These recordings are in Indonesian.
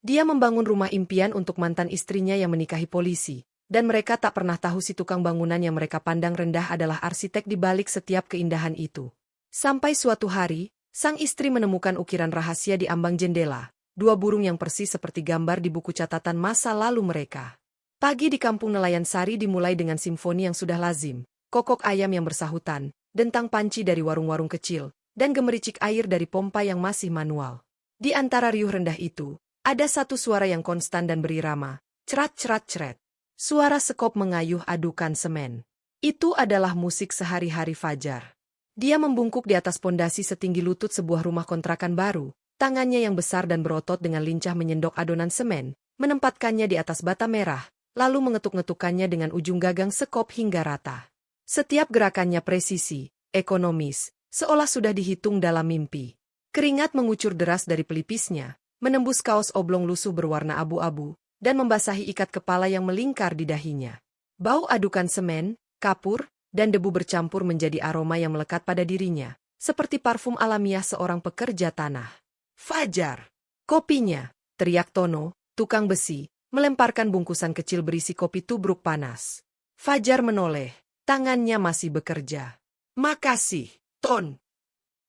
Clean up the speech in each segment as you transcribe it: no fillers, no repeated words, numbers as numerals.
Dia membangun rumah impian untuk mantan istrinya yang menikahi polisi, dan mereka tak pernah tahu si tukang bangunan yang mereka pandang rendah adalah arsitek di balik setiap keindahan itu. Sampai suatu hari, sang istri menemukan ukiran rahasia di ambang jendela, dua burung yang persis seperti gambar di buku catatan masa lalu mereka. Pagi di kampung nelayan Sari dimulai dengan simfoni yang sudah lazim, kokok ayam yang bersahutan, dentang panci dari warung-warung kecil, dan gemericik air dari pompa yang masih manual. Di antara riuh rendah itu, ada satu suara yang konstan dan berirama, cerat-cerat-ceret. Suara sekop mengayuh adukan semen. Itu adalah musik sehari-hari Fajar. Dia membungkuk di atas pondasi setinggi lutut sebuah rumah kontrakan baru, tangannya yang besar dan berotot dengan lincah menyendok adonan semen, menempatkannya di atas bata merah, lalu mengetuk-ngetukannya dengan ujung gagang sekop hingga rata. Setiap gerakannya presisi, ekonomis, seolah sudah dihitung dalam mimpi. Keringat mengucur deras dari pelipisnya, menembus kaos oblong lusuh berwarna abu-abu, dan membasahi ikat kepala yang melingkar di dahinya. Bau adukan semen, kapur, dan debu bercampur menjadi aroma yang melekat pada dirinya, seperti parfum alamiah seorang pekerja tanah. Fajar! Kopinya, teriak Tono, tukang besi, melemparkan bungkusan kecil berisi kopi tubruk panas. Fajar menoleh, tangannya masih bekerja. Makasih, Ton!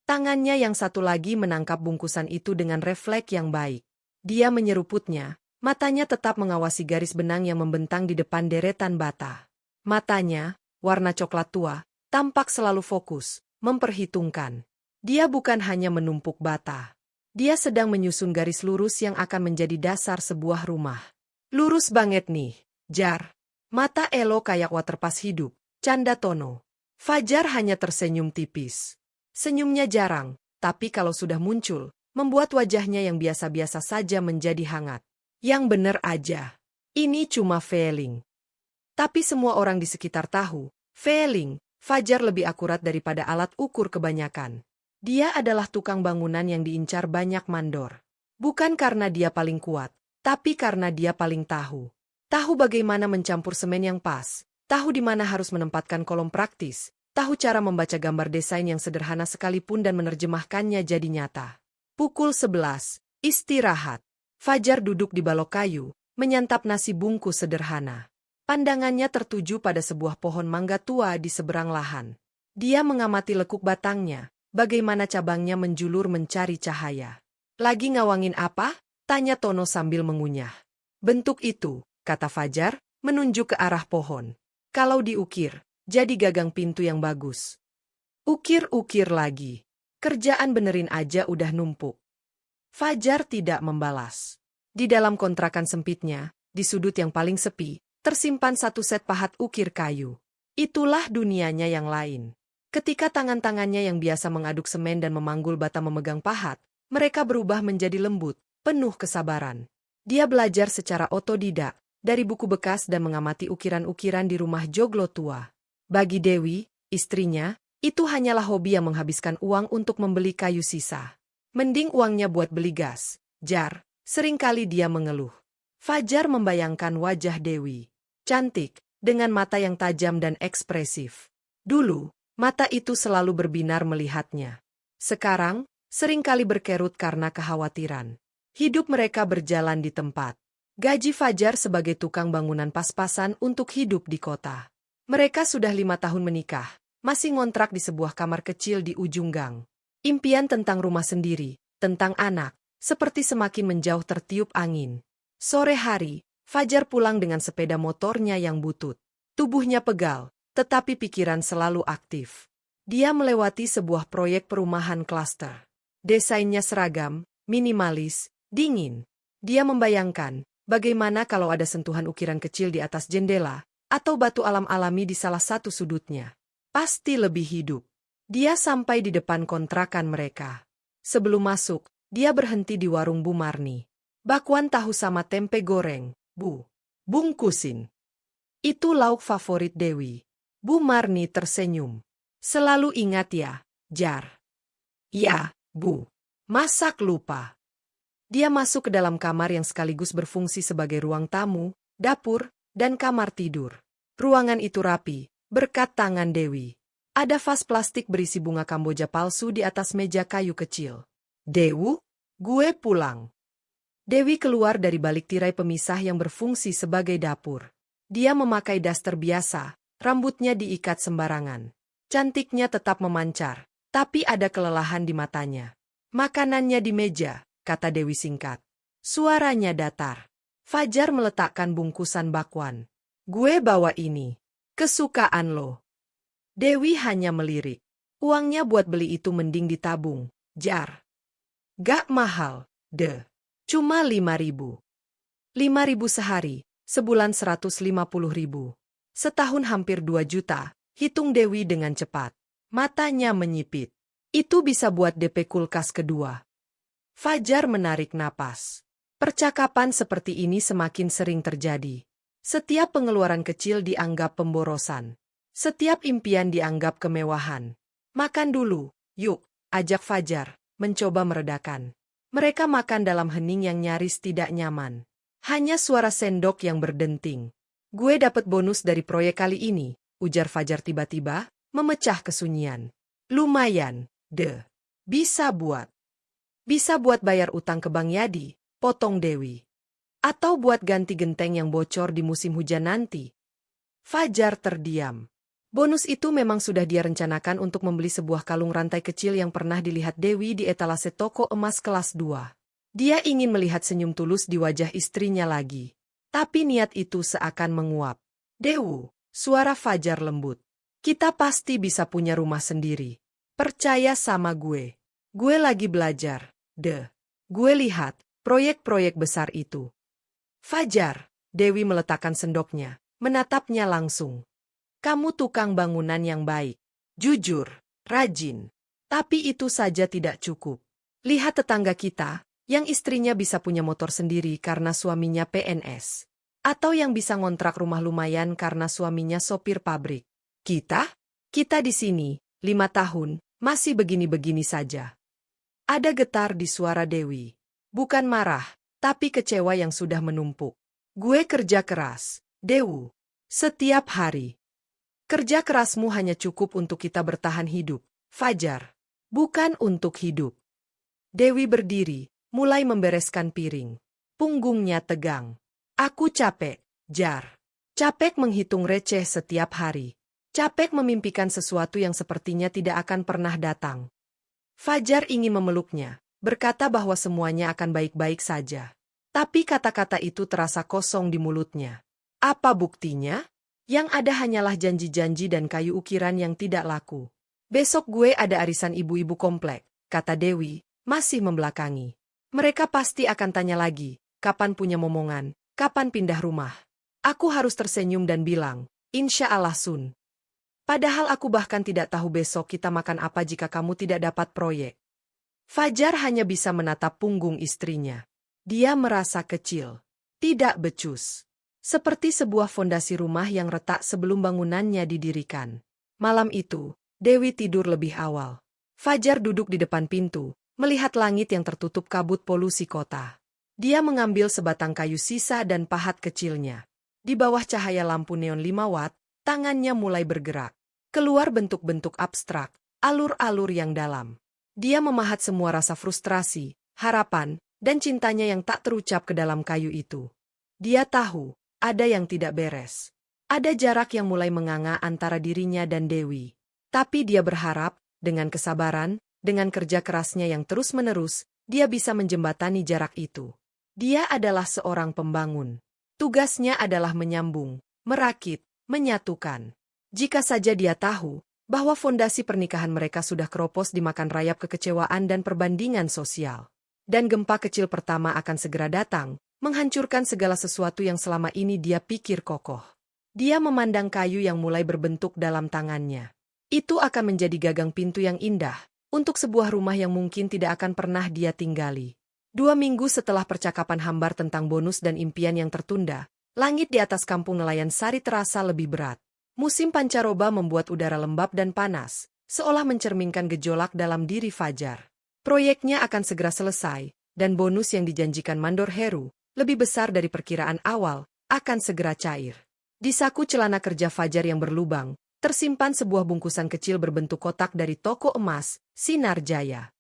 Tangannya yang satu lagi menangkap bungkusan itu dengan refleks yang baik. Dia menyeruputnya, matanya tetap mengawasi garis benang yang membentang di depan deretan bata. Matanya, warna coklat tua, tampak selalu fokus, memperhitungkan. Dia bukan hanya menumpuk bata. Dia sedang menyusun garis lurus yang akan menjadi dasar sebuah rumah. Lurus banget nih, Jar. Mata Elo kayak waterpas hidup, canda Tono. Fajar hanya tersenyum tipis. Senyumnya jarang, tapi kalau sudah muncul, membuat wajahnya yang biasa-biasa saja menjadi hangat. Yang bener aja. Ini cuma feeling. Tapi semua orang di sekitar tahu, feeling, Fajar lebih akurat daripada alat ukur kebanyakan. Dia adalah tukang bangunan yang diincar banyak mandor. Bukan karena dia paling kuat, tapi karena dia paling tahu. Tahu bagaimana mencampur semen yang pas, tahu di mana harus menempatkan kolom praktis, tahu cara membaca gambar desain yang sederhana sekalipun dan menerjemahkannya jadi nyata. Pukul 11, istirahat. Fajar duduk di balok kayu, menyantap nasi bungkus sederhana. Pandangannya tertuju pada sebuah pohon mangga tua di seberang lahan. Dia mengamati lekuk batangnya, bagaimana cabangnya menjulur mencari cahaya. Lagi ngawangin apa? Tanya Tono sambil mengunyah. Bentuk itu, kata Fajar, menunjuk ke arah pohon. Kalau diukir, jadi gagang pintu yang bagus. Ukir-ukir lagi. Kerjaan benerin aja udah numpuk. Fajar tidak membalas. Di dalam kontrakan sempitnya, di sudut yang paling sepi, tersimpan satu set pahat ukir kayu. Itulah dunianya yang lain. Ketika tangan-tangannya yang biasa mengaduk semen dan memanggul bata memegang pahat, mereka berubah menjadi lembut, penuh kesabaran. Dia belajar secara otodidak, dari buku bekas dan mengamati ukiran-ukiran di rumah joglo tua. Bagi Dewi, istrinya, itu hanyalah hobi yang menghabiskan uang untuk membeli kayu sisa. Mending uangnya buat beli gas, Jar, seringkali dia mengeluh. Fajar membayangkan wajah Dewi. Cantik, dengan mata yang tajam dan ekspresif. Dulu, mata itu selalu berbinar melihatnya. Sekarang, seringkali berkerut karena kekhawatiran. Hidup mereka berjalan di tempat. Gaji Fajar sebagai tukang bangunan pas-pasan untuk hidup di kota. Mereka sudah 5 tahun menikah, masih ngontrak di sebuah kamar kecil di ujung gang. Impian tentang rumah sendiri, tentang anak, seperti semakin menjauh tertiup angin. Sore hari, Fajar pulang dengan sepeda motornya yang butut. Tubuhnya pegal, tetapi pikiran selalu aktif. Dia melewati sebuah proyek perumahan klaster. Desainnya seragam, minimalis, dingin. Dia membayangkan, bagaimana kalau ada sentuhan ukiran kecil di atas jendela, atau batu alam alami di salah satu sudutnya. Pasti lebih hidup. Dia sampai di depan kontrakan mereka. Sebelum masuk, dia berhenti di warung Bu Marni. Bakwan tahu sama tempe goreng, Bu. Bungkusin. Itu lauk favorit Dewi. Bu Marni tersenyum. Selalu ingat ya, Jar. Ya, Bu. Masak lupa. Dia masuk ke dalam kamar yang sekaligus berfungsi sebagai ruang tamu, dapur, dan kamar tidur. Ruangan itu rapi, berkat tangan Dewi. Ada vas plastik berisi bunga kamboja palsu di atas meja kayu kecil. Dewu, gue pulang. Dewi keluar dari balik tirai pemisah yang berfungsi sebagai dapur. Dia memakai daster biasa, rambutnya diikat sembarangan. Cantiknya tetap memancar, tapi ada kelelahan di matanya. Makanannya di meja, kata Dewi singkat. Suaranya datar. Fajar meletakkan bungkusan bakwan. Gue bawa ini. Kesukaan lo. Dewi hanya melirik. Uangnya buat beli itu mending ditabung, jar. Gak mahal, deh. Cuma 5.000. 5.000 sehari, sebulan 150.000. Setahun hampir 2 juta, hitung Dewi dengan cepat. Matanya menyipit. Itu bisa buat DP kulkas kedua. Fajar menarik napas. Percakapan seperti ini semakin sering terjadi. Setiap pengeluaran kecil dianggap pemborosan. Setiap impian dianggap kemewahan. Makan dulu, yuk, ajak Fajar, mencoba meredakan. Mereka makan dalam hening yang nyaris tidak nyaman. Hanya suara sendok yang berdenting. Gue dapat bonus dari proyek kali ini, ujar Fajar tiba-tiba, memecah kesunyian. Lumayan, deh. Bisa buat bayar utang ke Bang Yadi, potong Dewi. Atau buat ganti genteng yang bocor di musim hujan nanti. Fajar terdiam. Bonus itu memang sudah dia rencanakan untuk membeli sebuah kalung rantai kecil yang pernah dilihat Dewi di etalase toko emas kelas 2. Dia ingin melihat senyum tulus di wajah istrinya lagi. Tapi niat itu seakan menguap. Dewu, suara Fajar lembut. Kita pasti bisa punya rumah sendiri. Percaya sama gue. Gue lagi belajar, deh. Gue lihat proyek-proyek besar itu. Fajar, Dewi meletakkan sendoknya, menatapnya langsung. Kamu tukang bangunan yang baik, jujur, rajin. Tapi itu saja tidak cukup. Lihat tetangga kita, yang istrinya bisa punya motor sendiri karena suaminya PNS. Atau yang bisa ngontrak rumah lumayan karena suaminya sopir pabrik. Kita di sini, 5 tahun, masih begini-begini saja. Ada getar di suara Dewi. Bukan marah, tapi kecewa yang sudah menumpuk. Gue kerja keras, Dewu. Setiap hari. Kerja kerasmu hanya cukup untuk kita bertahan hidup, Fajar. Bukan untuk hidup. Dewi berdiri, mulai membereskan piring. Punggungnya tegang. Aku capek, Jar. Capek menghitung receh setiap hari. Capek memimpikan sesuatu yang sepertinya tidak akan pernah datang. Fajar ingin memeluknya, berkata bahwa semuanya akan baik-baik saja. Tapi kata-kata itu terasa kosong di mulutnya. Apa buktinya? Yang ada hanyalah janji-janji dan kayu ukiran yang tidak laku. Besok gue ada arisan ibu-ibu komplek, kata Dewi, masih membelakangi. Mereka pasti akan tanya lagi, kapan punya momongan, kapan pindah rumah. Aku harus tersenyum dan bilang, Insya Allah Sun. Padahal aku bahkan tidak tahu besok kita makan apa jika kamu tidak dapat proyek. Fajar hanya bisa menatap punggung istrinya. Dia merasa kecil, tidak becus. Seperti sebuah fondasi rumah yang retak sebelum bangunannya didirikan. Malam itu, Dewi tidur lebih awal. Fajar duduk di depan pintu, melihat langit yang tertutup kabut polusi kota. Dia mengambil sebatang kayu sisa dan pahat kecilnya. Di bawah cahaya lampu neon 5 watt, tangannya mulai bergerak. Keluar bentuk-bentuk abstrak, alur-alur yang dalam. Dia memahat semua rasa frustrasi, harapan, dan cintanya yang tak terucap ke dalam kayu itu. Dia tahu, ada yang tidak beres. Ada jarak yang mulai menganga antara dirinya dan Dewi. Tapi dia berharap, dengan kesabaran, dengan kerja kerasnya yang terus-menerus, dia bisa menjembatani jarak itu. Dia adalah seorang pembangun. Tugasnya adalah menyambung, merakit, menyatukan. Jika saja dia tahu bahwa fondasi pernikahan mereka sudah keropos dimakan rayap kekecewaan dan perbandingan sosial. Dan gempa kecil pertama akan segera datang, menghancurkan segala sesuatu yang selama ini dia pikir kokoh. Dia memandang kayu yang mulai berbentuk dalam tangannya. Itu akan menjadi gagang pintu yang indah, untuk sebuah rumah yang mungkin tidak akan pernah dia tinggali. 2 minggu setelah percakapan hambar tentang bonus dan impian yang tertunda, langit di atas kampung nelayan Sari terasa lebih berat. Musim pancaroba membuat udara lembab dan panas, seolah mencerminkan gejolak dalam diri Fajar. Proyeknya akan segera selesai, dan bonus yang dijanjikan Mandor Heru, lebih besar dari perkiraan awal, akan segera cair. Di saku celana kerja Fajar yang berlubang, tersimpan sebuah bungkusan kecil berbentuk kotak dari toko emas, Sinar Jaya.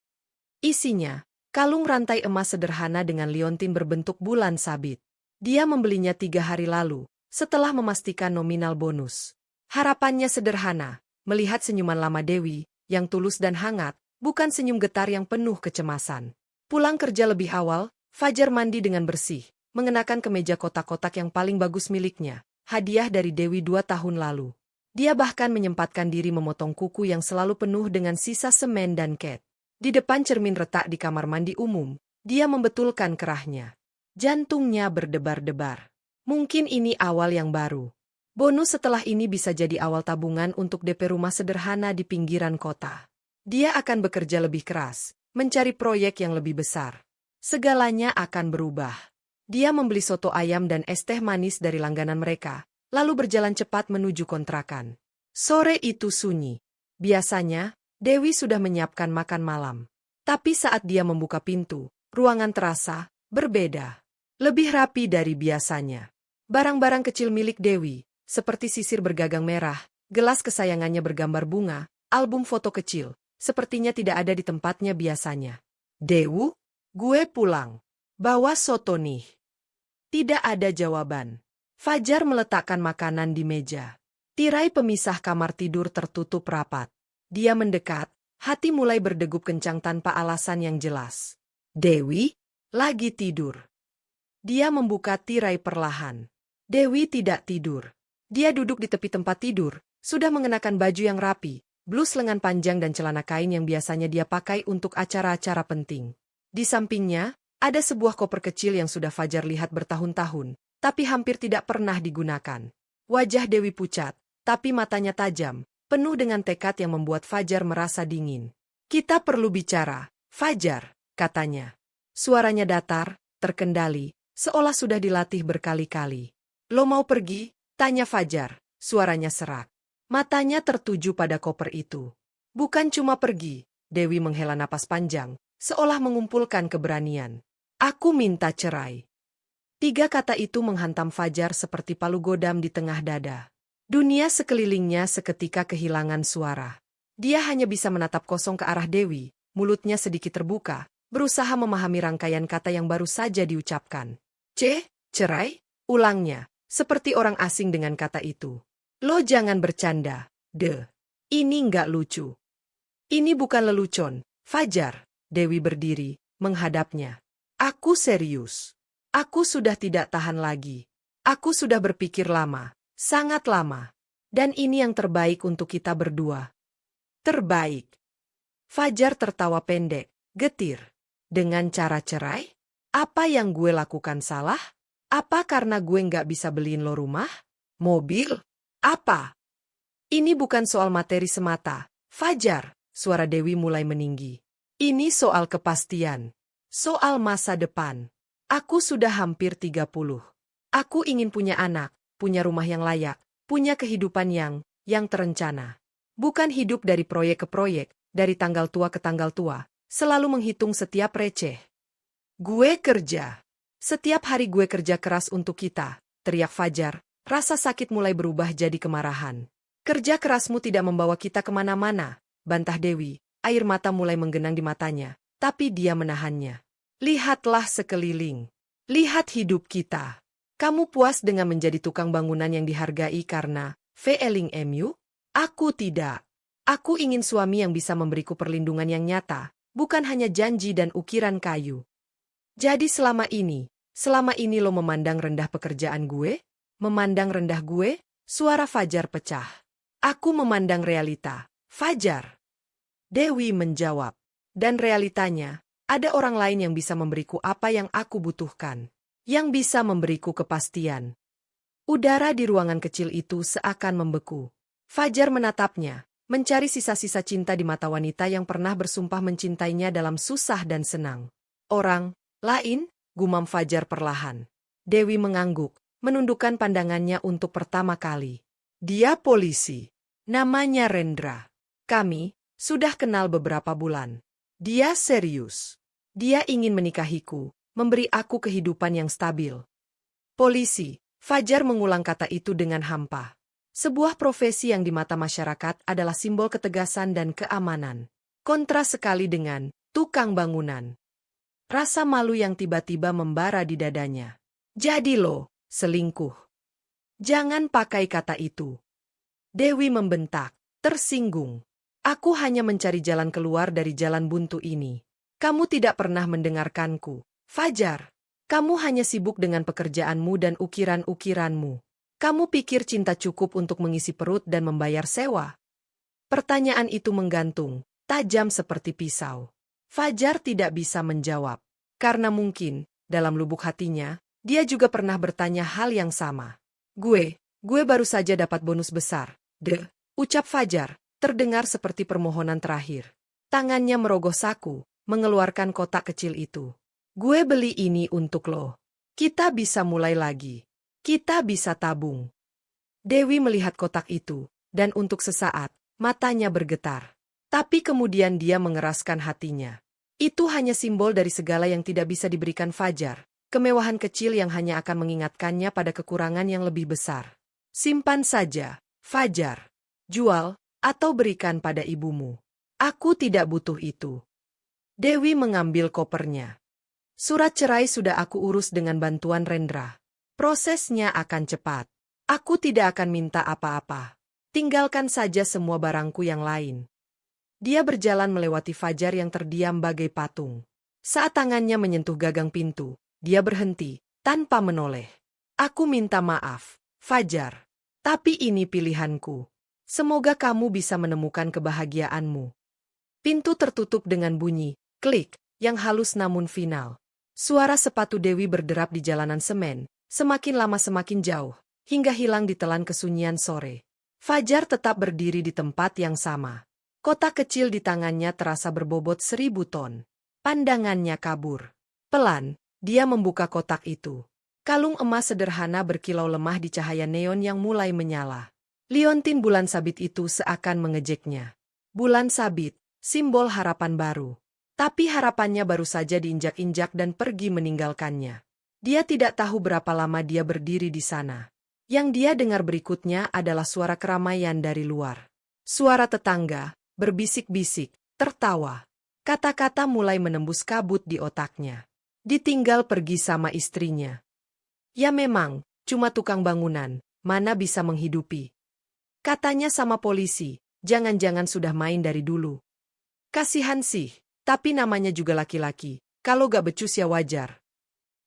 Isinya, Kalung rantai emas sederhana dengan liontin berbentuk bulan sabit. Dia membelinya 3 hari lalu, setelah memastikan nominal bonus. Harapannya sederhana, melihat senyuman lama Dewi, yang tulus dan hangat, bukan senyum getar yang penuh kecemasan. Pulang kerja lebih awal, Fajar mandi dengan bersih, mengenakan kemeja kotak-kotak yang paling bagus miliknya, hadiah dari Dewi 2 tahun lalu. Dia bahkan menyempatkan diri memotong kuku yang selalu penuh dengan sisa semen dan cat. Di depan cermin retak di kamar mandi umum, dia membetulkan kerahnya. Jantungnya berdebar-debar. Mungkin ini awal yang baru. Bonus setelah ini bisa jadi awal tabungan untuk DP rumah sederhana di pinggiran kota. Dia akan bekerja lebih keras, mencari proyek yang lebih besar. Segalanya akan berubah. Dia membeli soto ayam dan es teh manis dari langganan mereka, lalu berjalan cepat menuju kontrakan. Sore itu sunyi. Biasanya, Dewi sudah menyiapkan makan malam. Tapi saat dia membuka pintu, ruangan terasa berbeda. Lebih rapi dari biasanya. Barang-barang kecil milik Dewi, seperti sisir bergagang merah, gelas kesayangannya bergambar bunga, album foto kecil, sepertinya tidak ada di tempatnya biasanya. Dewu, gue pulang. Bawa soto nih. Tidak ada jawaban. Fajar meletakkan makanan di meja. Tirai pemisah kamar tidur tertutup rapat. Dia mendekat, hati mulai berdegup kencang tanpa alasan yang jelas. Dewi, lagi tidur. Dia membuka tirai perlahan. Dewi tidak tidur. Dia duduk di tepi tempat tidur, sudah mengenakan baju yang rapi, blus lengan panjang dan celana kain yang biasanya dia pakai untuk acara-acara penting. Di sampingnya, ada sebuah koper kecil yang sudah Fajar lihat bertahun-tahun, tapi hampir tidak pernah digunakan. Wajah Dewi pucat, tapi matanya tajam, penuh dengan tekad yang membuat Fajar merasa dingin. Kita perlu bicara, Fajar, katanya. Suaranya datar, terkendali, seolah sudah dilatih berkali-kali. Lo mau pergi? Tanya Fajar, suaranya serak. Matanya tertuju pada koper itu. Bukan cuma pergi, Dewi menghela napas panjang, seolah mengumpulkan keberanian. Aku minta cerai. 3 kata itu menghantam Fajar seperti palu godam di tengah dada. Dunia sekelilingnya seketika kehilangan suara. Dia hanya bisa menatap kosong ke arah Dewi, mulutnya sedikit terbuka, berusaha memahami rangkaian kata yang baru saja diucapkan. Cerai? Ulangnya. Seperti orang asing dengan kata itu. Lo jangan bercanda, Ini nggak lucu. Ini bukan lelucon, Fajar. Dewi berdiri, menghadapnya. Aku serius. Aku sudah tidak tahan lagi. Aku sudah berpikir lama, sangat lama. Dan ini yang terbaik untuk kita berdua. Terbaik. Fajar tertawa pendek, getir. Dengan cara cerai? Apa yang gue lakukan salah? Apa karena gue nggak bisa beliin lo rumah? Mobil? Apa? Ini bukan soal materi semata, Fajar, suara Dewi mulai meninggi. Ini soal kepastian. Soal masa depan. Aku sudah hampir 30. Aku ingin punya anak, punya rumah yang layak, punya kehidupan yang terencana. Bukan hidup dari proyek ke proyek, dari tanggal tua ke tanggal tua, selalu menghitung setiap receh. Gue kerja. Setiap hari gue kerja keras untuk kita, teriak Fajar, rasa sakit mulai berubah jadi kemarahan. Kerja kerasmu tidak membawa kita kemana-mana, bantah Dewi, air mata mulai menggenang di matanya, tapi dia menahannya. Lihatlah sekeliling. Lihat hidup kita. Kamu puas dengan menjadi tukang bangunan yang dihargai karena feeling MU? Aku tidak. Aku ingin suami yang bisa memberiku perlindungan yang nyata, bukan hanya janji dan ukiran kayu. Jadi selama ini lo memandang rendah pekerjaan gue? Memandang rendah gue? Suara Fajar pecah. Aku memandang realita, Fajar. Dewi menjawab. Dan realitanya, ada orang lain yang bisa memberiku apa yang aku butuhkan. Yang bisa memberiku kepastian. Udara di ruangan kecil itu seakan membeku. Fajar menatapnya, mencari sisa-sisa cinta di mata wanita yang pernah bersumpah mencintainya dalam susah dan senang. Orang lain, gumam Fajar perlahan. Dewi mengangguk, menundukkan pandangannya untuk pertama kali. Dia polisi. Namanya Rendra. Kami sudah kenal beberapa bulan. Dia serius. Dia ingin menikahiku, memberi aku kehidupan yang stabil. Polisi. Fajar mengulang kata itu dengan hampa. Sebuah profesi yang di mata masyarakat adalah simbol ketegasan dan keamanan. Kontra sekali dengan tukang bangunan. Rasa malu yang tiba-tiba membara di dadanya. Jadi lo, selingkuh. Jangan pakai kata itu. Dewi membentak, tersinggung. Aku hanya mencari jalan keluar dari jalan buntu ini. Kamu tidak pernah mendengarkanku, Fajar. Kamu hanya sibuk dengan pekerjaanmu dan ukiran-ukiranmu. Kamu pikir cinta cukup untuk mengisi perut dan membayar sewa? Pertanyaan itu menggantung, tajam seperti pisau. Fajar tidak bisa menjawab. Karena mungkin, dalam lubuk hatinya, dia juga pernah bertanya hal yang sama. Gue baru saja dapat bonus besar. Ucap Fajar, terdengar seperti permohonan terakhir. Tangannya merogoh saku, mengeluarkan kotak kecil itu. Gue beli ini untuk lo. Kita bisa mulai lagi. Kita bisa tabung. Dewi melihat kotak itu, dan untuk sesaat, matanya bergetar. Tapi kemudian dia mengeraskan hatinya. Itu hanya simbol dari segala yang tidak bisa diberikan Fajar. Kemewahan kecil yang hanya akan mengingatkannya pada kekurangan yang lebih besar. Simpan saja, Fajar. Jual, atau berikan pada ibumu. Aku tidak butuh itu. Dewi mengambil kopernya. Surat cerai sudah aku urus dengan bantuan Rendra. Prosesnya akan cepat. Aku tidak akan minta apa-apa. Tinggalkan saja semua barangku yang lain. Dia berjalan melewati Fajar yang terdiam bagai patung. Saat tangannya menyentuh gagang pintu, dia berhenti, tanpa menoleh. Aku minta maaf, Fajar. Tapi ini pilihanku. Semoga kamu bisa menemukan kebahagiaanmu. Pintu tertutup dengan bunyi, klik, yang halus namun final. Suara sepatu Dewi berderap di jalanan semen, semakin lama semakin jauh, hingga hilang di telan kesunyian sore. Fajar tetap berdiri di tempat yang sama. Kotak kecil di tangannya terasa berbobot 1000 ton. Pandangannya kabur. Pelan, dia membuka kotak itu. Kalung emas sederhana berkilau lemah di cahaya neon yang mulai menyala. Liontin bulan sabit itu seakan mengejeknya. Bulan sabit, simbol harapan baru. Tapi harapannya baru saja diinjak-injak dan pergi meninggalkannya. Dia tidak tahu berapa lama dia berdiri di sana. Yang dia dengar berikutnya adalah suara keramaian dari luar. Suara tetangga, berbisik-bisik, tertawa. Kata-kata mulai menembus kabut di otaknya. Ditinggal pergi sama istrinya. Ya memang, cuma tukang bangunan, mana bisa menghidupi. Katanya sama polisi, jangan-jangan sudah main dari dulu. Kasihan sih, tapi namanya juga laki-laki, kalau gak becus ya wajar.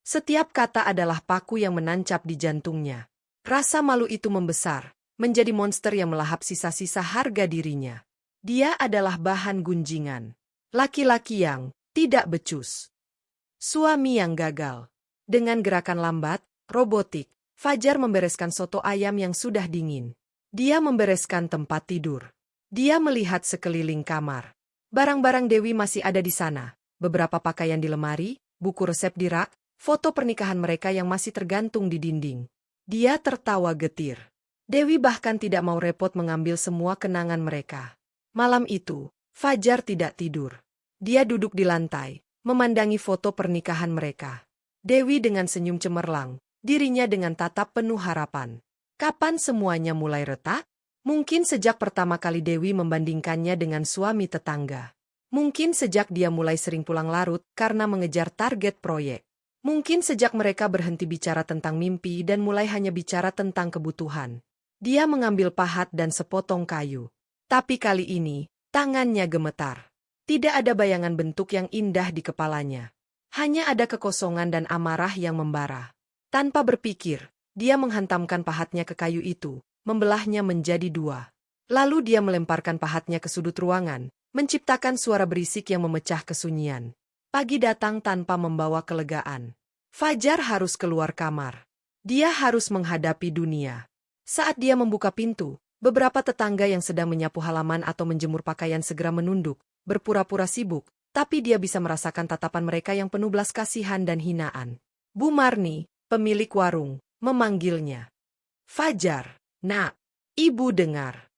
Setiap kata adalah paku yang menancap di jantungnya. Rasa malu itu membesar, menjadi monster yang melahap sisa-sisa harga dirinya. Dia adalah bahan gunjingan. Laki-laki yang tidak becus. Suami yang gagal. Dengan gerakan lambat, robotik, Fajar membereskan soto ayam yang sudah dingin. Dia membereskan tempat tidur. Dia melihat sekeliling kamar. Barang-barang Dewi masih ada di sana. Beberapa pakaian di lemari, buku resep di rak, foto pernikahan mereka yang masih tergantung di dinding. Dia tertawa getir. Dewi bahkan tidak mau repot mengambil semua kenangan mereka. Malam itu, Fajar tidak tidur. Dia duduk di lantai, memandangi foto pernikahan mereka. Dewi dengan senyum cemerlang, dirinya dengan tatap penuh harapan. Kapan semuanya mulai retak? Mungkin sejak pertama kali Dewi membandingkannya dengan suami tetangga. Mungkin sejak dia mulai sering pulang larut karena mengejar target proyek. Mungkin sejak mereka berhenti bicara tentang mimpi dan mulai hanya bicara tentang kebutuhan. Dia mengambil pahat dan sepotong kayu. Tapi kali ini, tangannya gemetar. Tidak ada bayangan bentuk yang indah di kepalanya. Hanya ada kekosongan dan amarah yang membara. Tanpa berpikir, dia menghantamkan pahatnya ke kayu itu, membelahnya menjadi dua. Lalu dia melemparkan pahatnya ke sudut ruangan, menciptakan suara berisik yang memecah kesunyian. Pagi datang tanpa membawa kelegaan. Fajar harus keluar kamar. Dia harus menghadapi dunia. Saat dia membuka pintu, beberapa tetangga yang sedang menyapu halaman atau menjemur pakaian segera menunduk, berpura-pura sibuk, tapi dia bisa merasakan tatapan mereka yang penuh belas kasihan dan hinaan. Bu Marni, pemilik warung, memanggilnya. Fajar. Nak, ibu dengar.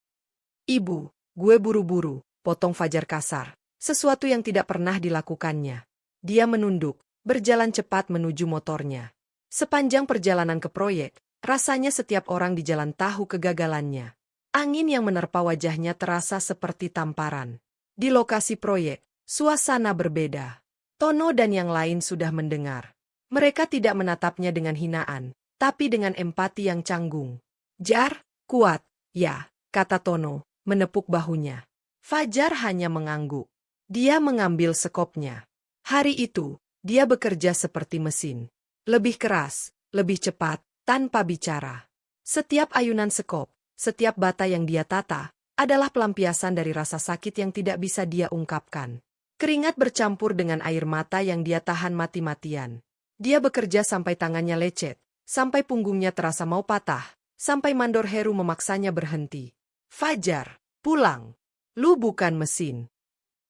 Ibu, gue buru-buru, potong Fajar kasar, sesuatu yang tidak pernah dilakukannya. Dia menunduk, berjalan cepat menuju motornya. Sepanjang perjalanan ke proyek, rasanya setiap orang di jalan tahu kegagalannya. Angin yang menerpa wajahnya terasa seperti tamparan. Di lokasi proyek, suasana berbeda. Tono dan yang lain sudah mendengar. Mereka tidak menatapnya dengan hinaan, tapi dengan empati yang canggung. Jar, kuat, ya, kata Tono, menepuk bahunya. Fajar hanya mengangguk. Dia mengambil sekopnya. Hari itu, dia bekerja seperti mesin. Lebih keras, lebih cepat, tanpa bicara. Setiap ayunan sekop, setiap bata yang dia tata, adalah pelampiasan dari rasa sakit yang tidak bisa dia ungkapkan. Keringat bercampur dengan air mata yang dia tahan mati-matian. Dia bekerja sampai tangannya lecet, sampai punggungnya terasa mau patah, sampai Mandor Heru memaksanya berhenti. Fajar, pulang. Lu bukan mesin.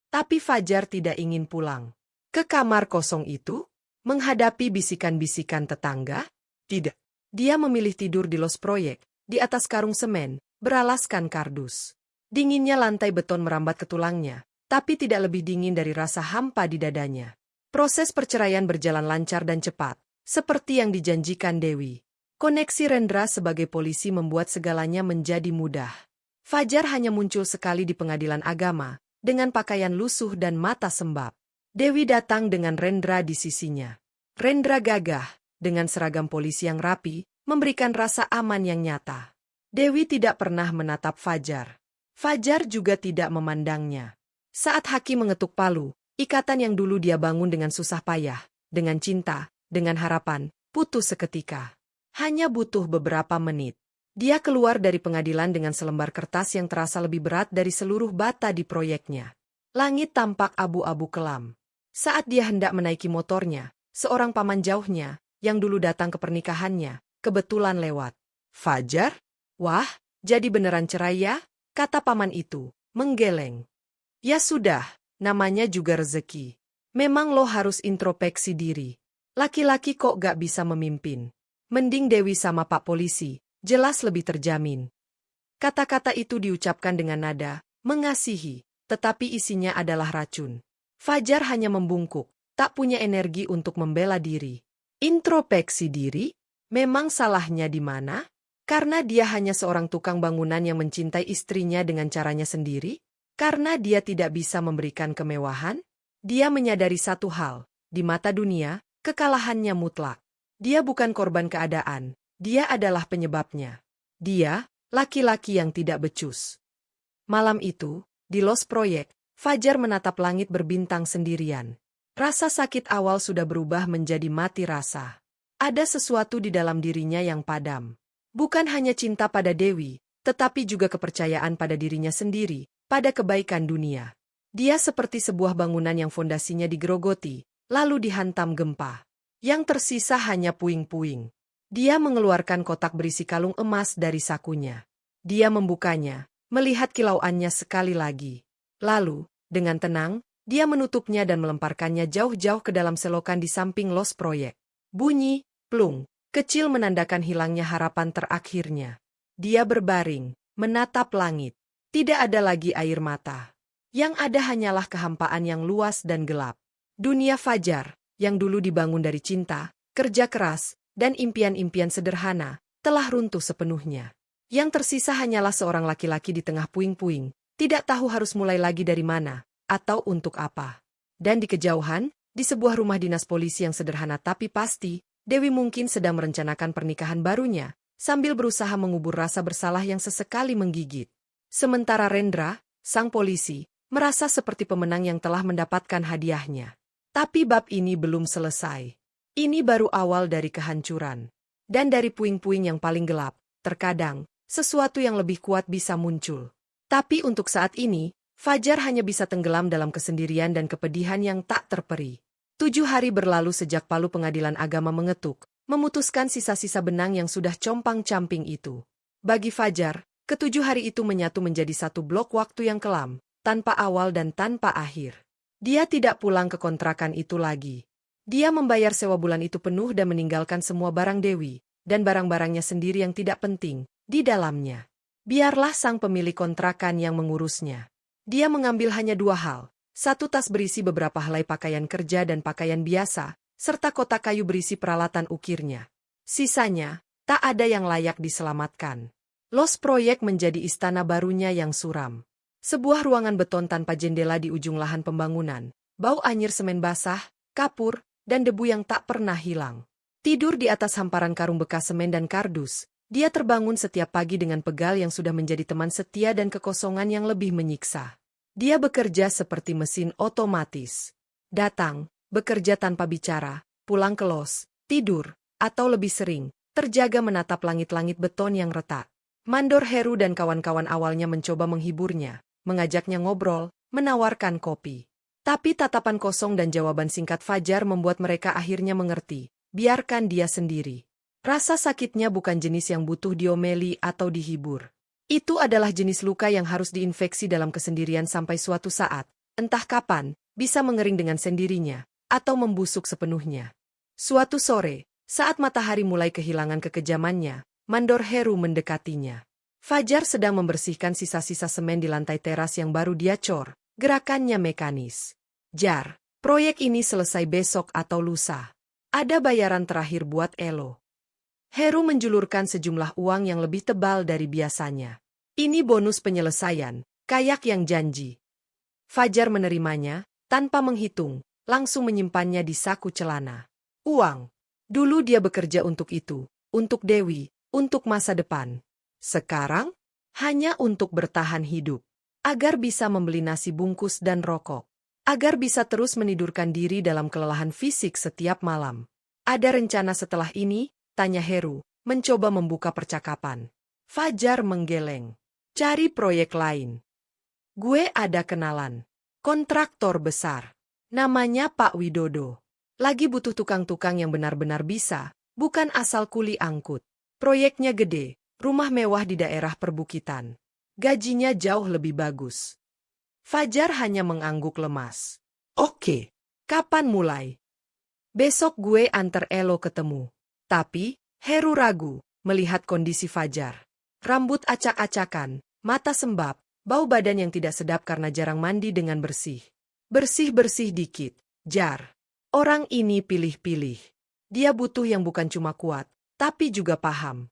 Tapi Fajar tidak ingin pulang. Ke kamar kosong itu? Menghadapi bisikan-bisikan tetangga? Tidak. Dia memilih tidur di los proyek, di atas karung semen, beralaskan kardus. Dinginnya lantai beton merambat ke tulangnya, tapi tidak lebih dingin dari rasa hampa di dadanya. Proses perceraian berjalan lancar dan cepat, seperti yang dijanjikan Dewi. Koneksi Rendra sebagai polisi membuat segalanya menjadi mudah. Fajar hanya muncul sekali di pengadilan agama, dengan pakaian lusuh dan mata sembab. Dewi datang dengan Rendra di sisinya. Rendra gagah, dengan seragam polisi yang rapi, memberikan rasa aman yang nyata. Dewi tidak pernah menatap Fajar. Fajar juga tidak memandangnya. Saat hakim mengetuk palu, ikatan yang dulu dia bangun dengan susah payah, dengan cinta, dengan harapan, putus seketika. Hanya butuh beberapa menit. Dia keluar dari pengadilan dengan selembar kertas yang terasa lebih berat dari seluruh bata di proyeknya. Langit tampak abu-abu kelam. Saat dia hendak menaiki motornya, seorang paman jauhnya, yang dulu datang ke pernikahannya, kebetulan lewat. Fajar? Wah, jadi beneran cerai ya? Kata paman itu, menggeleng. Ya sudah, namanya juga rezeki. Memang lo harus introspeksi diri. Laki-laki kok gak bisa memimpin. Mending Dewi sama Pak Polisi. Jelas lebih terjamin. Kata-kata itu diucapkan dengan nada mengasihi, tetapi isinya adalah racun. Fajar hanya membungkuk, tak punya energi untuk membela diri. Introspeksi diri? Memang salahnya di mana? Karena dia hanya seorang tukang bangunan yang mencintai istrinya dengan caranya sendiri? Karena dia tidak bisa memberikan kemewahan? Dia menyadari satu hal, di mata dunia, kekalahannya mutlak. Dia bukan korban keadaan. Dia adalah penyebabnya. Dia, laki-laki yang tidak becus. Malam itu, di los proyek, Fajar menatap langit berbintang sendirian. Rasa sakit awal sudah berubah menjadi mati rasa. Ada sesuatu di dalam dirinya yang padam. Bukan hanya cinta pada Dewi, tetapi juga kepercayaan pada dirinya sendiri, pada kebaikan dunia. Dia seperti sebuah bangunan yang fondasinya digerogoti, lalu dihantam gempa. Yang tersisa hanya puing-puing. Dia mengeluarkan kotak berisi kalung emas dari sakunya. Dia membukanya, melihat kilauannya sekali lagi. Lalu, dengan tenang, dia menutupnya dan melemparkannya jauh-jauh ke dalam selokan di samping los proyek. Bunyi, plung, kecil menandakan hilangnya harapan terakhirnya. Dia berbaring, menatap langit. Tidak ada lagi air mata. Yang ada hanyalah kehampaan yang luas dan gelap. Dunia Fajar, yang dulu dibangun dari cinta, kerja keras, dan impian-impian sederhana, telah runtuh sepenuhnya. Yang tersisa hanyalah seorang laki-laki di tengah puing-puing, tidak tahu harus mulai lagi dari mana, atau untuk apa. Dan di kejauhan, di sebuah rumah dinas polisi yang sederhana tapi pasti, Dewi mungkin sedang merencanakan pernikahan barunya, sambil berusaha mengubur rasa bersalah yang sesekali menggigit. Sementara Rendra, sang polisi, merasa seperti pemenang yang telah mendapatkan hadiahnya. Tapi bab ini belum selesai. Ini baru awal dari kehancuran. Dan dari puing-puing yang paling gelap, terkadang, sesuatu yang lebih kuat bisa muncul. Tapi untuk saat ini, Fajar hanya bisa tenggelam dalam kesendirian dan kepedihan yang tak terperi. 7 hari berlalu sejak palu pengadilan agama mengetuk, memutuskan sisa-sisa benang yang sudah compang-camping itu. Bagi Fajar, ke-7 hari itu menyatu menjadi satu blok waktu yang kelam, tanpa awal dan tanpa akhir. Dia tidak pulang ke kontrakan itu lagi. Dia membayar sewa bulan itu penuh dan meninggalkan semua barang Dewi, dan barang-barangnya sendiri yang tidak penting, di dalamnya. Biarlah sang pemilik kontrakan yang mengurusnya. Dia mengambil hanya 2 hal, 1 tas berisi beberapa helai pakaian kerja dan pakaian biasa, serta kotak kayu berisi peralatan ukirnya. Sisanya, tak ada yang layak diselamatkan. Los proyek menjadi istana barunya yang suram. Sebuah ruangan beton tanpa jendela di ujung lahan pembangunan, bau anyir semen basah, kapur, dan debu yang tak pernah hilang. Tidur di atas hamparan karung bekas semen dan kardus, dia terbangun setiap pagi dengan pegal yang sudah menjadi teman setia dan kekosongan yang lebih menyiksa. Dia bekerja seperti mesin otomatis. Datang, bekerja tanpa bicara, pulang ke los, tidur, atau lebih sering, terjaga menatap langit-langit beton yang retak. Mandor Heru dan kawan-kawan awalnya mencoba menghiburnya, mengajaknya ngobrol, menawarkan kopi. Tapi tatapan kosong dan jawaban singkat Fajar membuat mereka akhirnya mengerti, biarkan dia sendiri. Rasa sakitnya bukan jenis yang butuh diomeli atau dihibur. Itu adalah jenis luka yang harus diinfeksi dalam kesendirian sampai suatu saat, entah kapan, bisa mengering dengan sendirinya, atau membusuk sepenuhnya. Suatu sore, saat matahari mulai kehilangan kekejamannya, Mandor Heru mendekatinya. Fajar sedang membersihkan sisa-sisa semen di lantai teras yang baru dia cor. Gerakannya mekanis. Jar, proyek ini selesai besok atau lusa. Ada bayaran terakhir buat Elo. Heru menjulurkan sejumlah uang yang lebih tebal dari biasanya. Ini bonus penyelesaian, kayak yang janji. Fajar menerimanya, tanpa menghitung, langsung menyimpannya di saku celana. Uang. Dulu dia bekerja untuk itu, untuk Dewi, untuk masa depan. Sekarang, hanya untuk bertahan hidup. Agar bisa membeli nasi bungkus dan rokok. Agar bisa terus menidurkan diri dalam kelelahan fisik setiap malam. Ada rencana setelah ini? Tanya Heru, mencoba membuka percakapan. Fajar menggeleng. Cari proyek lain. Gue ada kenalan. Kontraktor besar. Namanya Pak Widodo. Lagi butuh tukang-tukang yang benar-benar bisa, bukan asal kuli angkut. Proyeknya gede, rumah mewah di daerah perbukitan. Gajinya jauh lebih bagus. Fajar hanya mengangguk lemas. Oke, kapan mulai? Besok gue antar Elo ketemu. Tapi, Heru ragu, melihat kondisi Fajar. Rambut acak-acakan, mata sembab, bau badan yang tidak sedap karena jarang mandi dengan bersih. Bersih-bersih dikit, Jar. Orang ini pilih-pilih. Dia butuh yang bukan cuma kuat, tapi juga paham.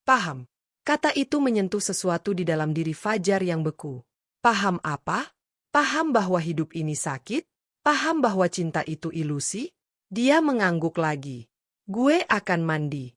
Paham. Kata itu menyentuh sesuatu di dalam diri Fajar yang beku. Paham apa? Paham bahwa hidup ini sakit? Paham bahwa cinta itu ilusi? Dia mengangguk lagi. Gue akan mandi.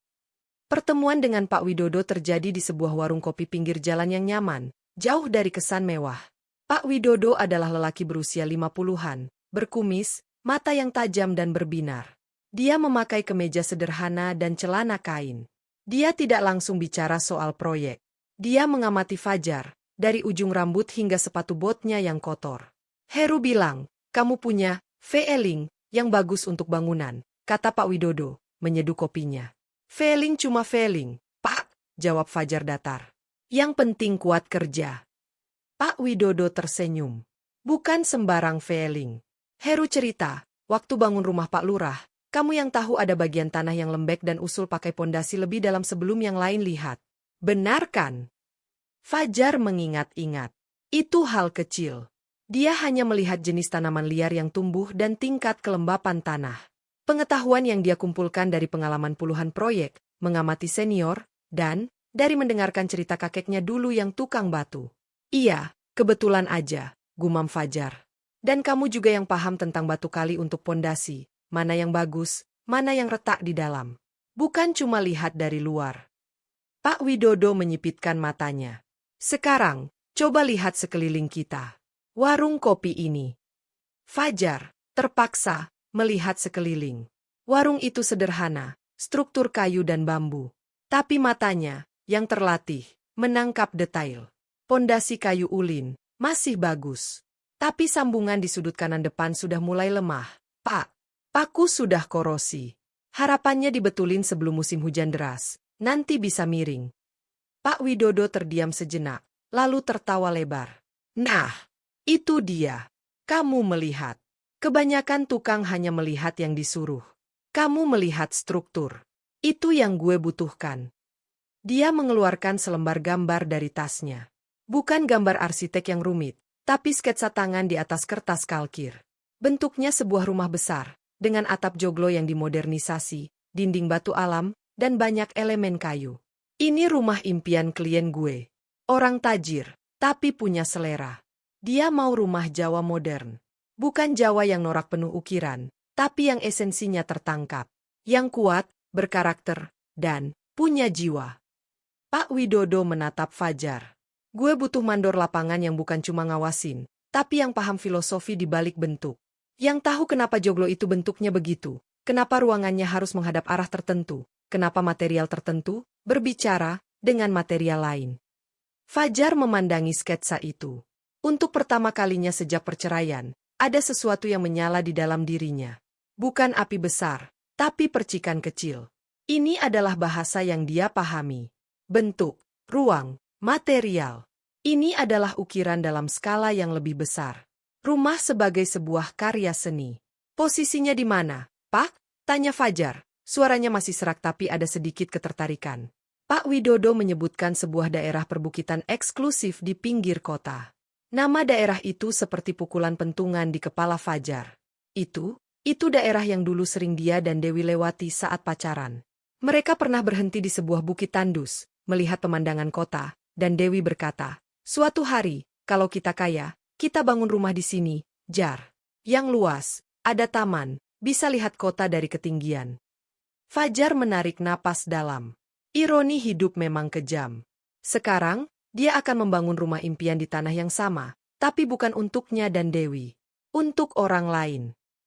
Pertemuan dengan Pak Widodo terjadi di sebuah warung kopi pinggir jalan yang nyaman, jauh dari kesan mewah. Pak Widodo adalah lelaki berusia 50-an, berkumis, mata yang tajam dan berbinar. Dia memakai kemeja sederhana dan celana kain. Dia tidak langsung bicara soal proyek. Dia mengamati Fajar, dari ujung rambut hingga sepatu botnya yang kotor. Heru bilang, kamu punya feeling yang bagus untuk bangunan, kata Pak Widodo, menyeduh kopinya. Feeling cuma feeling, Pak, jawab Fajar datar. Yang penting kuat kerja. Pak Widodo tersenyum. Bukan sembarang feeling. Heru cerita, waktu bangun rumah Pak Lurah, kamu yang tahu ada bagian tanah yang lembek dan usul pakai pondasi lebih dalam sebelum yang lain lihat. Benar kan? Fajar mengingat-ingat. Itu hal kecil. Dia hanya melihat jenis tanaman liar yang tumbuh dan tingkat kelembapan tanah. Pengetahuan yang dia kumpulkan dari pengalaman puluhan proyek, mengamati senior, dan dari mendengarkan cerita kakeknya dulu yang tukang batu. Iya, kebetulan aja, gumam Fajar. Dan kamu juga yang paham tentang batu kali untuk pondasi. Mana yang bagus, mana yang retak di dalam. Bukan cuma lihat dari luar. Pak Widodo menyipitkan matanya. Sekarang, coba lihat sekeliling kita. Warung kopi ini. Fajar, terpaksa, melihat sekeliling. Warung itu sederhana, struktur kayu dan bambu. Tapi matanya, yang terlatih, menangkap detail. Pondasi kayu ulin, masih bagus. Tapi sambungan di sudut kanan depan sudah mulai lemah. Pak. Paku sudah korosi. Harapannya dibetulin sebelum musim hujan deras. Nanti bisa miring. Pak Widodo terdiam sejenak, lalu tertawa lebar. Nah, itu dia. Kamu melihat. Kebanyakan tukang hanya melihat yang disuruh. Kamu melihat struktur. Itu yang gue butuhkan. Dia mengeluarkan selembar gambar dari tasnya. Bukan gambar arsitek yang rumit, tapi sketsa tangan di atas kertas kalkir. Bentuknya sebuah rumah besar. Dengan atap joglo yang dimodernisasi, dinding batu alam, dan banyak elemen kayu. Ini rumah impian klien gue. Orang tajir, tapi punya selera. Dia mau rumah Jawa modern. Bukan Jawa yang norak penuh ukiran, tapi yang esensinya tertangkap. Yang kuat, berkarakter, dan punya jiwa. Pak Widodo menatap Fajar. Gue butuh mandor lapangan yang bukan cuma ngawasin, tapi yang paham filosofi di balik bentuk. Yang tahu kenapa joglo itu bentuknya begitu, kenapa ruangannya harus menghadap arah tertentu, kenapa material tertentu berbicara dengan material lain. Fajar memandangi sketsa itu. Untuk pertama kalinya sejak perceraian, ada sesuatu yang menyala di dalam dirinya. Bukan api besar, tapi percikan kecil. Ini adalah bahasa yang dia pahami. Bentuk, ruang, material. Ini adalah ukiran dalam skala yang lebih besar. Rumah sebagai sebuah karya seni. Posisinya di mana, Pak? Tanya Fajar. Suaranya masih serak tapi ada sedikit ketertarikan. Pak Widodo menyebutkan sebuah daerah perbukitan eksklusif di pinggir kota. Nama daerah itu seperti pukulan pentungan di kepala Fajar. Itu daerah yang dulu sering dia dan Dewi lewati saat pacaran. Mereka pernah berhenti di sebuah bukit tandus, melihat pemandangan kota, dan Dewi berkata, "Suatu hari, kalau kita kaya, kita bangun rumah di sini, Jar. Yang luas, ada taman, bisa lihat kota dari ketinggian." Fajar menarik napas dalam. Ironi hidup memang kejam. Sekarang, dia akan membangun rumah impian di tanah yang sama, tapi bukan untuknya dan Dewi. Untuk orang lain.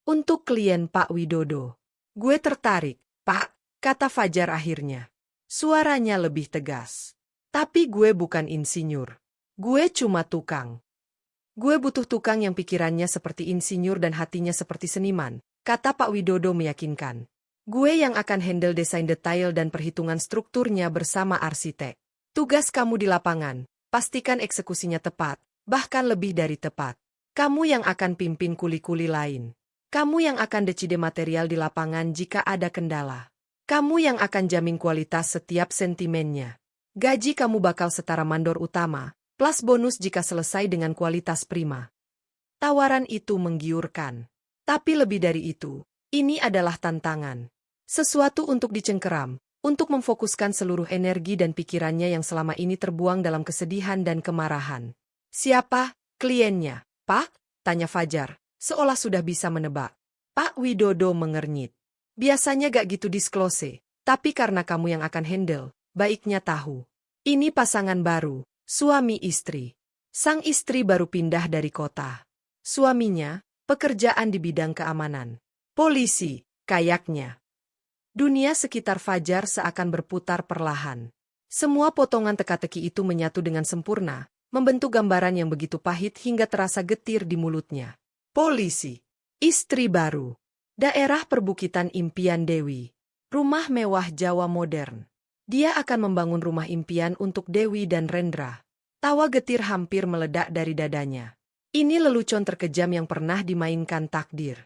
Untuk klien Pak Widodo. Gue tertarik, Pak, kata Fajar akhirnya. Suaranya lebih tegas. Tapi gue bukan insinyur. Gue cuma tukang. Gue butuh tukang yang pikirannya seperti insinyur dan hatinya seperti seniman, kata Pak Widodo meyakinkan. Gue yang akan handle desain detail dan perhitungan strukturnya bersama arsitek. Tugas kamu di lapangan, pastikan eksekusinya tepat, bahkan lebih dari tepat. Kamu yang akan pimpin kuli-kuli lain. Kamu yang akan decide material di lapangan jika ada kendala. Kamu yang akan jamin kualitas setiap sentimennya. Gaji kamu bakal setara mandor utama, plus bonus jika selesai dengan kualitas prima. Tawaran itu menggiurkan. Tapi lebih dari itu, ini adalah tantangan. Sesuatu untuk dicengkeram, untuk memfokuskan seluruh energi dan pikirannya yang selama ini terbuang dalam kesedihan dan kemarahan. Siapa kliennya, Pak? Tanya Fajar, seolah sudah bisa menebak. Pak Widodo mengernyit. Biasanya gak gitu disclose, tapi karena kamu yang akan handle, baiknya tahu. Ini pasangan baru, suami istri. Sang istri baru pindah dari kota. Suaminya, pekerjaan di bidang keamanan. Polisi, kayaknya. Dunia sekitar Fajar seakan berputar perlahan. Semua potongan teka-teki itu menyatu dengan sempurna, membentuk gambaran yang begitu pahit hingga terasa getir di mulutnya. Polisi, istri baru. Daerah perbukitan impian Dewi. Rumah mewah Jawa modern. Dia akan membangun rumah impian untuk Dewi dan Rendra. Tawa getir hampir meledak dari dadanya. Ini lelucon terkejam yang pernah dimainkan takdir.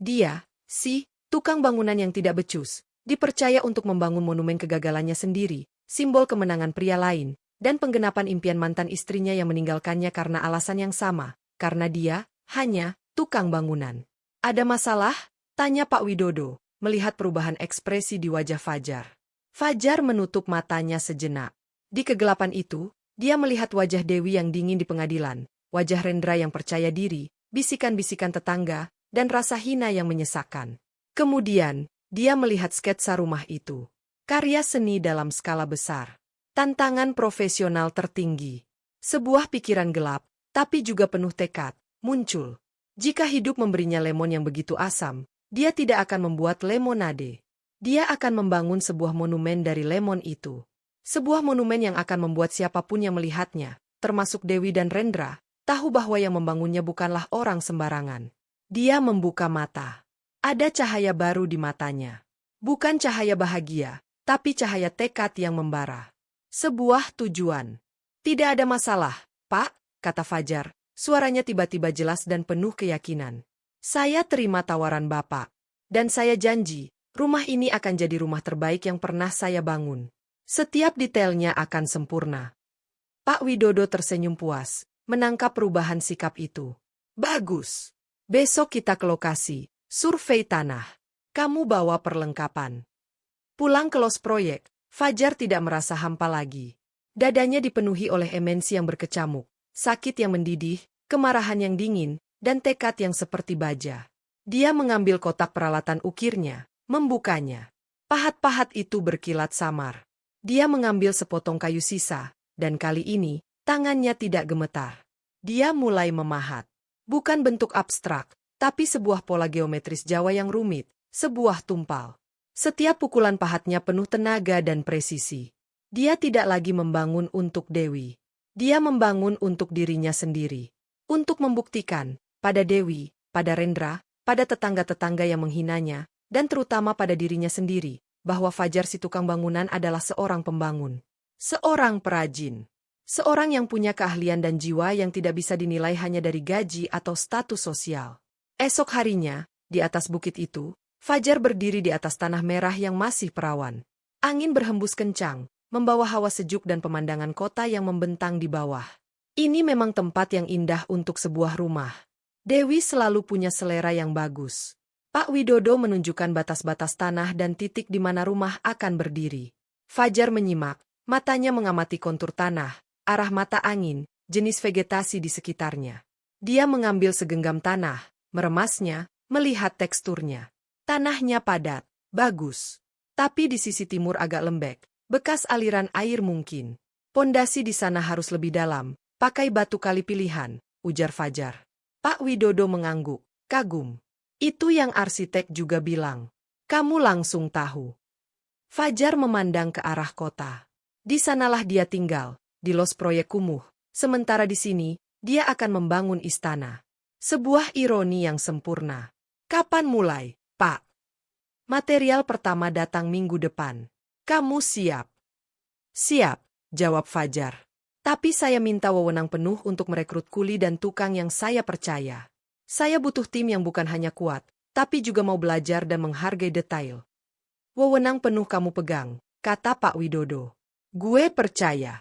Dia, si tukang bangunan yang tidak becus, dipercaya untuk membangun monumen kegagalannya sendiri, simbol kemenangan pria lain, dan penggenapan impian mantan istrinya yang meninggalkannya karena alasan yang sama, karena dia hanya tukang bangunan. Ada masalah? Tanya Pak Widodo, melihat perubahan ekspresi di wajah Fajar. Fajar menutup matanya sejenak. Di kegelapan itu, dia melihat wajah Dewi yang dingin di pengadilan, wajah Rendra yang percaya diri, bisikan-bisikan tetangga, dan rasa hina yang menyesakkan. Kemudian, dia melihat sketsa rumah itu. Karya seni dalam skala besar. Tantangan profesional tertinggi. Sebuah pikiran gelap, tapi juga penuh tekad, muncul. Jika hidup memberinya lemon yang begitu asam, dia tidak akan membuat lemonade. Dia akan membangun sebuah monumen dari lemon itu. Sebuah monumen yang akan membuat siapapun yang melihatnya, termasuk Dewi dan Rendra, tahu bahwa yang membangunnya bukanlah orang sembarangan. Dia membuka mata. Ada cahaya baru di matanya. Bukan cahaya bahagia, tapi cahaya tekad yang membara. Sebuah tujuan. Tidak ada masalah, Pak, kata Fajar. Suaranya tiba-tiba jelas dan penuh keyakinan. Saya terima tawaran Bapak. Dan saya janji, rumah ini akan jadi rumah terbaik yang pernah saya bangun. Setiap detailnya akan sempurna. Pak Widodo tersenyum puas, menangkap perubahan sikap itu. Bagus. Besok kita ke lokasi, survei tanah. Kamu bawa perlengkapan. Pulang ke los proyek, Fajar tidak merasa hampa lagi. Dadanya dipenuhi oleh emosi yang berkecamuk, sakit yang mendidih, kemarahan yang dingin, dan tekad yang seperti baja. Dia mengambil kotak peralatan ukirnya, membukanya. Pahat-pahat itu berkilat samar. Dia mengambil sepotong kayu sisa, dan kali ini, tangannya tidak gemetar. Dia mulai memahat. Bukan bentuk abstrak, tapi sebuah pola geometris Jawa yang rumit, sebuah tumpal. Setiap pukulan pahatnya penuh tenaga dan presisi. Dia tidak lagi membangun untuk Dewi. Dia membangun untuk dirinya sendiri. Untuk membuktikan, pada Dewi, pada Rendra, pada tetangga-tetangga yang menghinanya, dan terutama pada dirinya sendiri, bahwa Fajar si tukang bangunan adalah seorang pembangun. Seorang perajin. Seorang yang punya keahlian dan jiwa yang tidak bisa dinilai hanya dari gaji atau status sosial. Esok harinya, di atas bukit itu, Fajar berdiri di atas tanah merah yang masih perawan. Angin berhembus kencang, membawa hawa sejuk dan pemandangan kota yang membentang di bawah. Ini memang tempat yang indah untuk sebuah rumah. Dewi selalu punya selera yang bagus. Pak Widodo menunjukkan batas-batas tanah dan titik di mana rumah akan berdiri. Fajar menyimak, matanya mengamati kontur tanah, arah mata angin, jenis vegetasi di sekitarnya. Dia mengambil segenggam tanah, meremasnya, melihat teksturnya. Tanahnya padat, bagus. Tapi di sisi timur agak lembek, bekas aliran air mungkin. Pondasi di sana harus lebih dalam, pakai batu kali pilihan, ujar Fajar. Pak Widodo mengangguk, kagum. Itu yang arsitek juga bilang. Kamu langsung tahu. Fajar memandang ke arah kota. Di sanalah dia tinggal, di los proyek kumuh. Sementara di sini, dia akan membangun istana. Sebuah ironi yang sempurna. Kapan mulai, Pak? Material pertama datang minggu depan. Kamu siap? Siap, jawab Fajar. Tapi saya minta wewenang penuh untuk merekrut kuli dan tukang yang saya percaya. Saya butuh tim yang bukan hanya kuat, tapi juga mau belajar dan menghargai detail. Wewenang penuh kamu pegang, kata Pak Widodo. Gue percaya.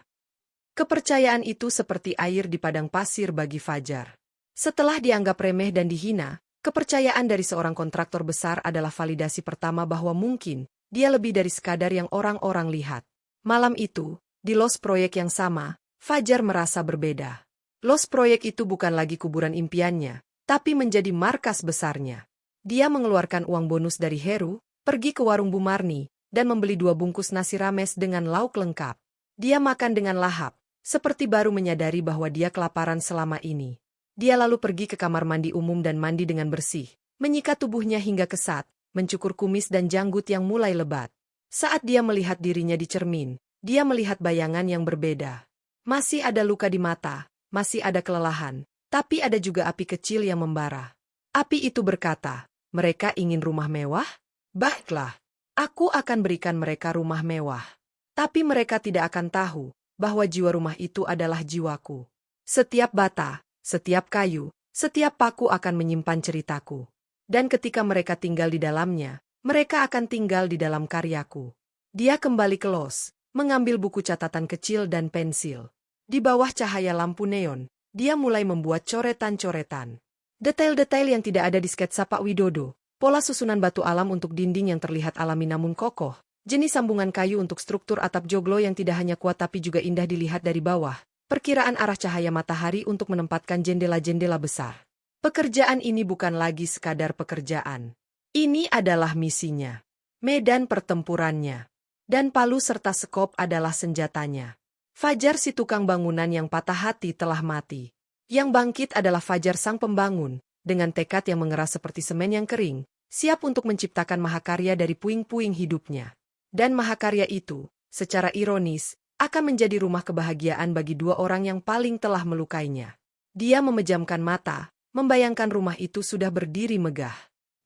Kepercayaan itu seperti air di padang pasir bagi Fajar. Setelah dianggap remeh dan dihina, kepercayaan dari seorang kontraktor besar adalah validasi pertama bahwa mungkin dia lebih dari sekadar yang orang-orang lihat. Malam itu, di los proyek yang sama, Fajar merasa berbeda. Los proyek itu bukan lagi kuburan impiannya, tapi menjadi markas besarnya. Dia mengeluarkan uang bonus dari Heru, pergi ke warung Bu Marni, dan membeli 2 bungkus nasi rames dengan lauk lengkap. Dia makan dengan lahap, seperti baru menyadari bahwa dia kelaparan selama ini. Dia lalu pergi ke kamar mandi umum dan mandi dengan bersih, menyikat tubuhnya hingga kesat, mencukur kumis dan janggut yang mulai lebat. Saat dia melihat dirinya di cermin, dia melihat bayangan yang berbeda. Masih ada luka di mata, masih ada kelelahan, tapi ada juga api kecil yang membara. Api itu berkata, mereka ingin rumah mewah? Baiklah, aku akan berikan mereka rumah mewah. Tapi mereka tidak akan tahu bahwa jiwa rumah itu adalah jiwaku. Setiap bata, setiap kayu, setiap paku akan menyimpan ceritaku. Dan ketika mereka tinggal di dalamnya, mereka akan tinggal di dalam karyaku. Dia kembali ke los, mengambil buku catatan kecil dan pensil. Di bawah cahaya lampu neon, dia mulai membuat coretan-coretan. Detail-detail yang tidak ada di sketsa Pak Widodo, pola susunan batu alam untuk dinding yang terlihat alami namun kokoh, jenis sambungan kayu untuk struktur atap joglo yang tidak hanya kuat tapi juga indah dilihat dari bawah, perkiraan arah cahaya matahari untuk menempatkan jendela-jendela besar. Pekerjaan ini bukan lagi sekadar pekerjaan. Ini adalah misinya. Medan pertempurannya. Dan palu serta sekop adalah senjatanya. Fajar si tukang bangunan yang patah hati telah mati. Yang bangkit adalah Fajar sang pembangun, dengan tekad yang mengeras seperti semen yang kering, siap untuk menciptakan mahakarya dari puing-puing hidupnya. Dan mahakarya itu, secara ironis, akan menjadi rumah kebahagiaan bagi 2 orang yang paling telah melukainya. Dia memejamkan mata, membayangkan rumah itu sudah berdiri megah.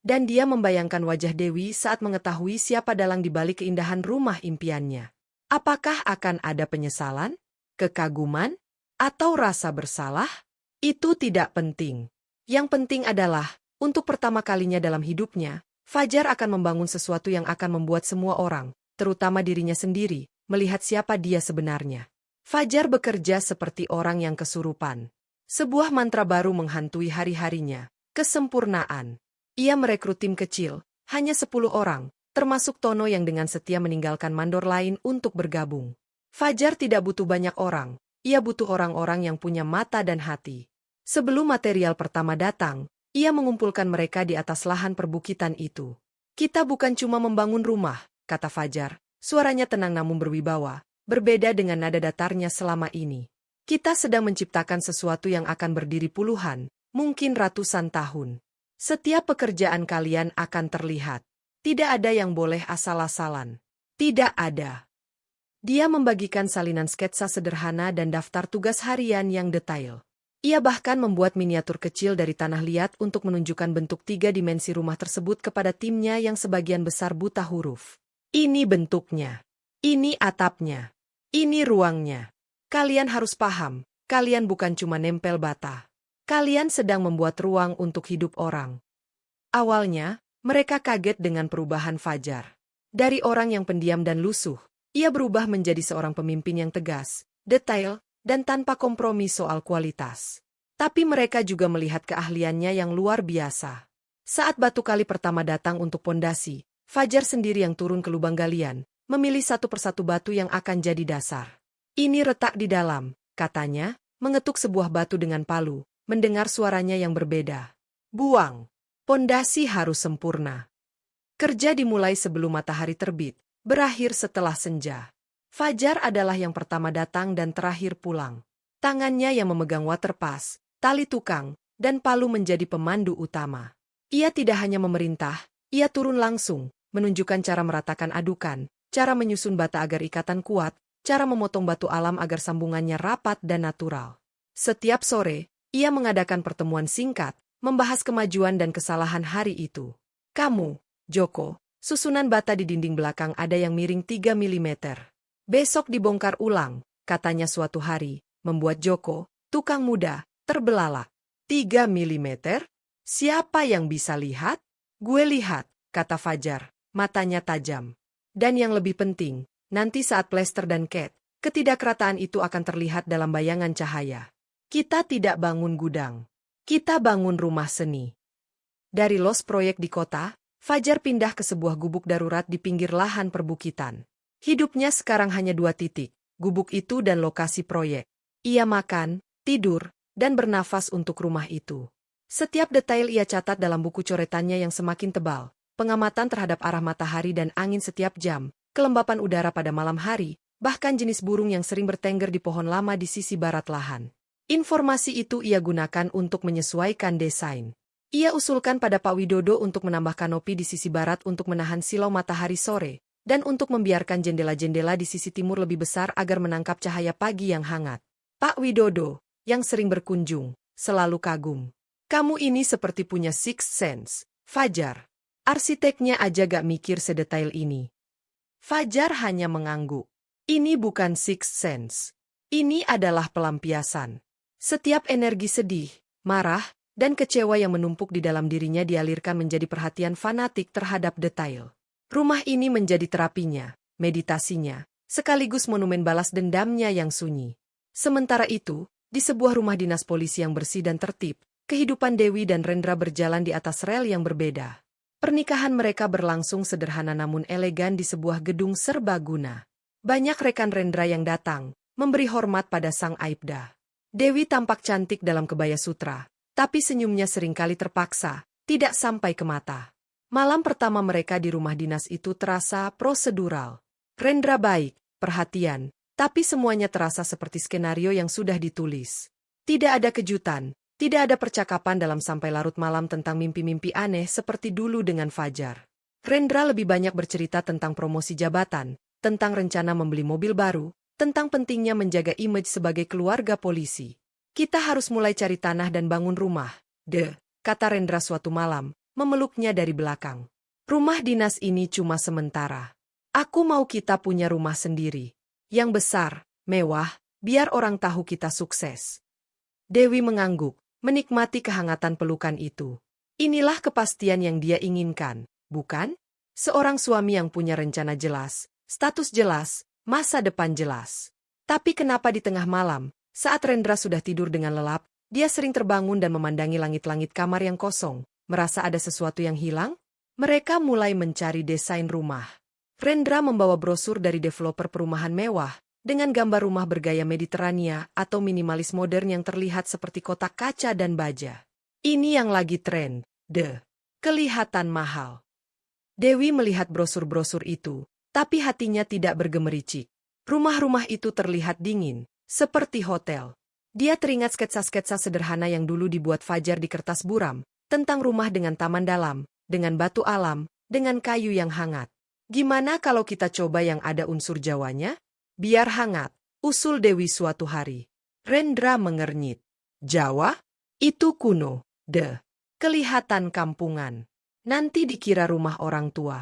Dan dia membayangkan wajah Dewi saat mengetahui siapa dalang di balik keindahan rumah impiannya. Apakah akan ada penyesalan, kekaguman, atau rasa bersalah? Itu tidak penting. Yang penting adalah, untuk pertama kalinya dalam hidupnya, Fajar akan membangun sesuatu yang akan membuat semua orang, terutama dirinya sendiri, melihat siapa dia sebenarnya. Fajar bekerja seperti orang yang kesurupan. Sebuah mantra baru menghantui hari-harinya, kesempurnaan. Ia merekrut tim kecil, hanya 10 orang, termasuk Tono yang dengan setia meninggalkan mandor lain untuk bergabung. Fajar tidak butuh banyak orang, ia butuh orang-orang yang punya mata dan hati. Sebelum material pertama datang, Ia mengumpulkan mereka di atas lahan perbukitan itu. Kita bukan cuma membangun rumah, kata Fajar. Suaranya tenang namun berwibawa, berbeda dengan nada datarnya selama ini. Kita sedang menciptakan sesuatu yang akan berdiri puluhan, mungkin ratusan tahun. Setiap pekerjaan kalian akan terlihat. Tidak ada yang boleh asal-asalan. Tidak ada. Dia membagikan salinan sketsa sederhana dan daftar tugas harian yang detail. Ia bahkan membuat miniatur kecil dari tanah liat untuk menunjukkan bentuk 3 dimensi rumah tersebut kepada timnya yang sebagian besar buta huruf. Ini bentuknya. Ini atapnya. Ini ruangnya. Kalian harus paham, kalian bukan cuma nempel bata. Kalian sedang membuat ruang untuk hidup orang. Awalnya, mereka kaget dengan perubahan Fajar. Dari orang yang pendiam dan lusuh, ia berubah menjadi seorang pemimpin yang tegas, detail, dan tanpa kompromi soal kualitas. Tapi mereka juga melihat keahliannya yang luar biasa. Saat batu kali pertama datang untuk pondasi, Fajar sendiri yang turun ke lubang galian, memilih satu persatu batu yang akan jadi dasar. Ini retak di dalam, katanya, mengetuk sebuah batu dengan palu, mendengar suaranya yang berbeda. Buang. Pondasi harus sempurna. Kerja dimulai sebelum matahari terbit, berakhir setelah senja. Fajar adalah yang pertama datang dan terakhir pulang. Tangannya yang memegang water pass, tali tukang, dan palu menjadi pemandu utama. Ia tidak hanya memerintah, ia turun langsung, menunjukkan cara meratakan adukan, cara menyusun bata agar ikatan kuat, cara memotong batu alam agar sambungannya rapat dan natural. Setiap sore, ia mengadakan pertemuan singkat, membahas kemajuan dan kesalahan hari itu. Kamu, Joko, susunan bata di dinding belakang ada yang miring 3 mm. Besok dibongkar ulang, katanya suatu hari, membuat Joko, tukang muda, terbelalak. 3 mm? Siapa yang bisa lihat? Gue lihat, kata Fajar, matanya tajam. Dan yang lebih penting, nanti saat Plester dan Kate, ketidakrataan itu akan terlihat dalam bayangan cahaya. Kita tidak bangun gudang. Kita bangun rumah seni. Dari los proyek di kota, Fajar pindah ke sebuah gubuk darurat di pinggir lahan perbukitan. Hidupnya sekarang hanya 2 titik, gubuk itu dan lokasi proyek. Ia makan, tidur, dan bernafas untuk rumah itu. Setiap detail ia catat dalam buku coretannya yang semakin tebal, pengamatan terhadap arah matahari dan angin setiap jam, kelembapan udara pada malam hari, bahkan jenis burung yang sering bertengger di pohon lama di sisi barat lahan. Informasi itu ia gunakan untuk menyesuaikan desain. Ia usulkan pada Pak Widodo untuk menambah kanopi di sisi barat untuk menahan silau matahari sore, dan untuk membiarkan jendela-jendela di sisi timur lebih besar agar menangkap cahaya pagi yang hangat. Pak Widodo, yang sering berkunjung, selalu kagum. Kamu ini seperti punya sixth sense, Fajar. Arsiteknya aja gak mikir sedetail ini. Fajar hanya mengangguk. Ini bukan sixth sense. Ini adalah pelampiasan. Setiap energi sedih, marah, dan kecewa yang menumpuk di dalam dirinya dialirkan menjadi perhatian fanatik terhadap detail. Rumah ini menjadi terapinya, meditasinya, sekaligus monumen balas dendamnya yang sunyi. Sementara itu, di sebuah rumah dinas polisi yang bersih dan tertib, kehidupan Dewi dan Rendra berjalan di atas rel yang berbeda. Pernikahan mereka berlangsung sederhana namun elegan di sebuah gedung serbaguna. Banyak rekan Rendra yang datang, memberi hormat pada sang Aibda. Dewi tampak cantik dalam kebaya sutra, tapi senyumnya seringkali terpaksa, tidak sampai ke mata. Malam pertama mereka di rumah dinas itu terasa prosedural. Rendra baik, perhatian, tapi semuanya terasa seperti skenario yang sudah ditulis. Tidak ada kejutan, tidak ada percakapan dalam sampai larut malam tentang mimpi-mimpi aneh seperti dulu dengan Fajar. Rendra lebih banyak bercerita tentang promosi jabatan, tentang rencana membeli mobil baru, tentang pentingnya menjaga image sebagai keluarga polisi. Kita harus mulai cari tanah dan bangun rumah, kata Rendra suatu malam, memeluknya dari belakang. Rumah dinas ini cuma sementara. Aku mau kita punya rumah sendiri. Yang besar, mewah, biar orang tahu kita sukses. Dewi mengangguk, menikmati kehangatan pelukan itu. Inilah kepastian yang dia inginkan, bukan? Seorang suami yang punya rencana jelas, status jelas, masa depan jelas. Tapi kenapa di tengah malam, saat Rendra sudah tidur dengan lelap, dia sering terbangun dan memandangi langit-langit kamar yang kosong, merasa ada sesuatu yang hilang? Mereka mulai mencari desain rumah. Rendra membawa brosur dari developer perumahan mewah, dengan gambar rumah bergaya Mediterania atau minimalis modern yang terlihat seperti kotak kaca dan baja. Ini yang lagi tren, deh. Kelihatan mahal. Dewi melihat brosur-brosur itu, tapi hatinya tidak bergemericik. Rumah-rumah itu terlihat dingin, seperti hotel. Dia teringat sketsa-sketsa sederhana yang dulu dibuat Fajar di kertas buram, tentang rumah dengan taman dalam, dengan batu alam, dengan kayu yang hangat. Gimana kalau kita coba yang ada unsur Jawanya? Biar hangat, usul Dewi suatu hari. Rendra mengernyit. Jawa? Itu kuno, deh. Kelihatan kampungan. Nanti dikira rumah orang tua.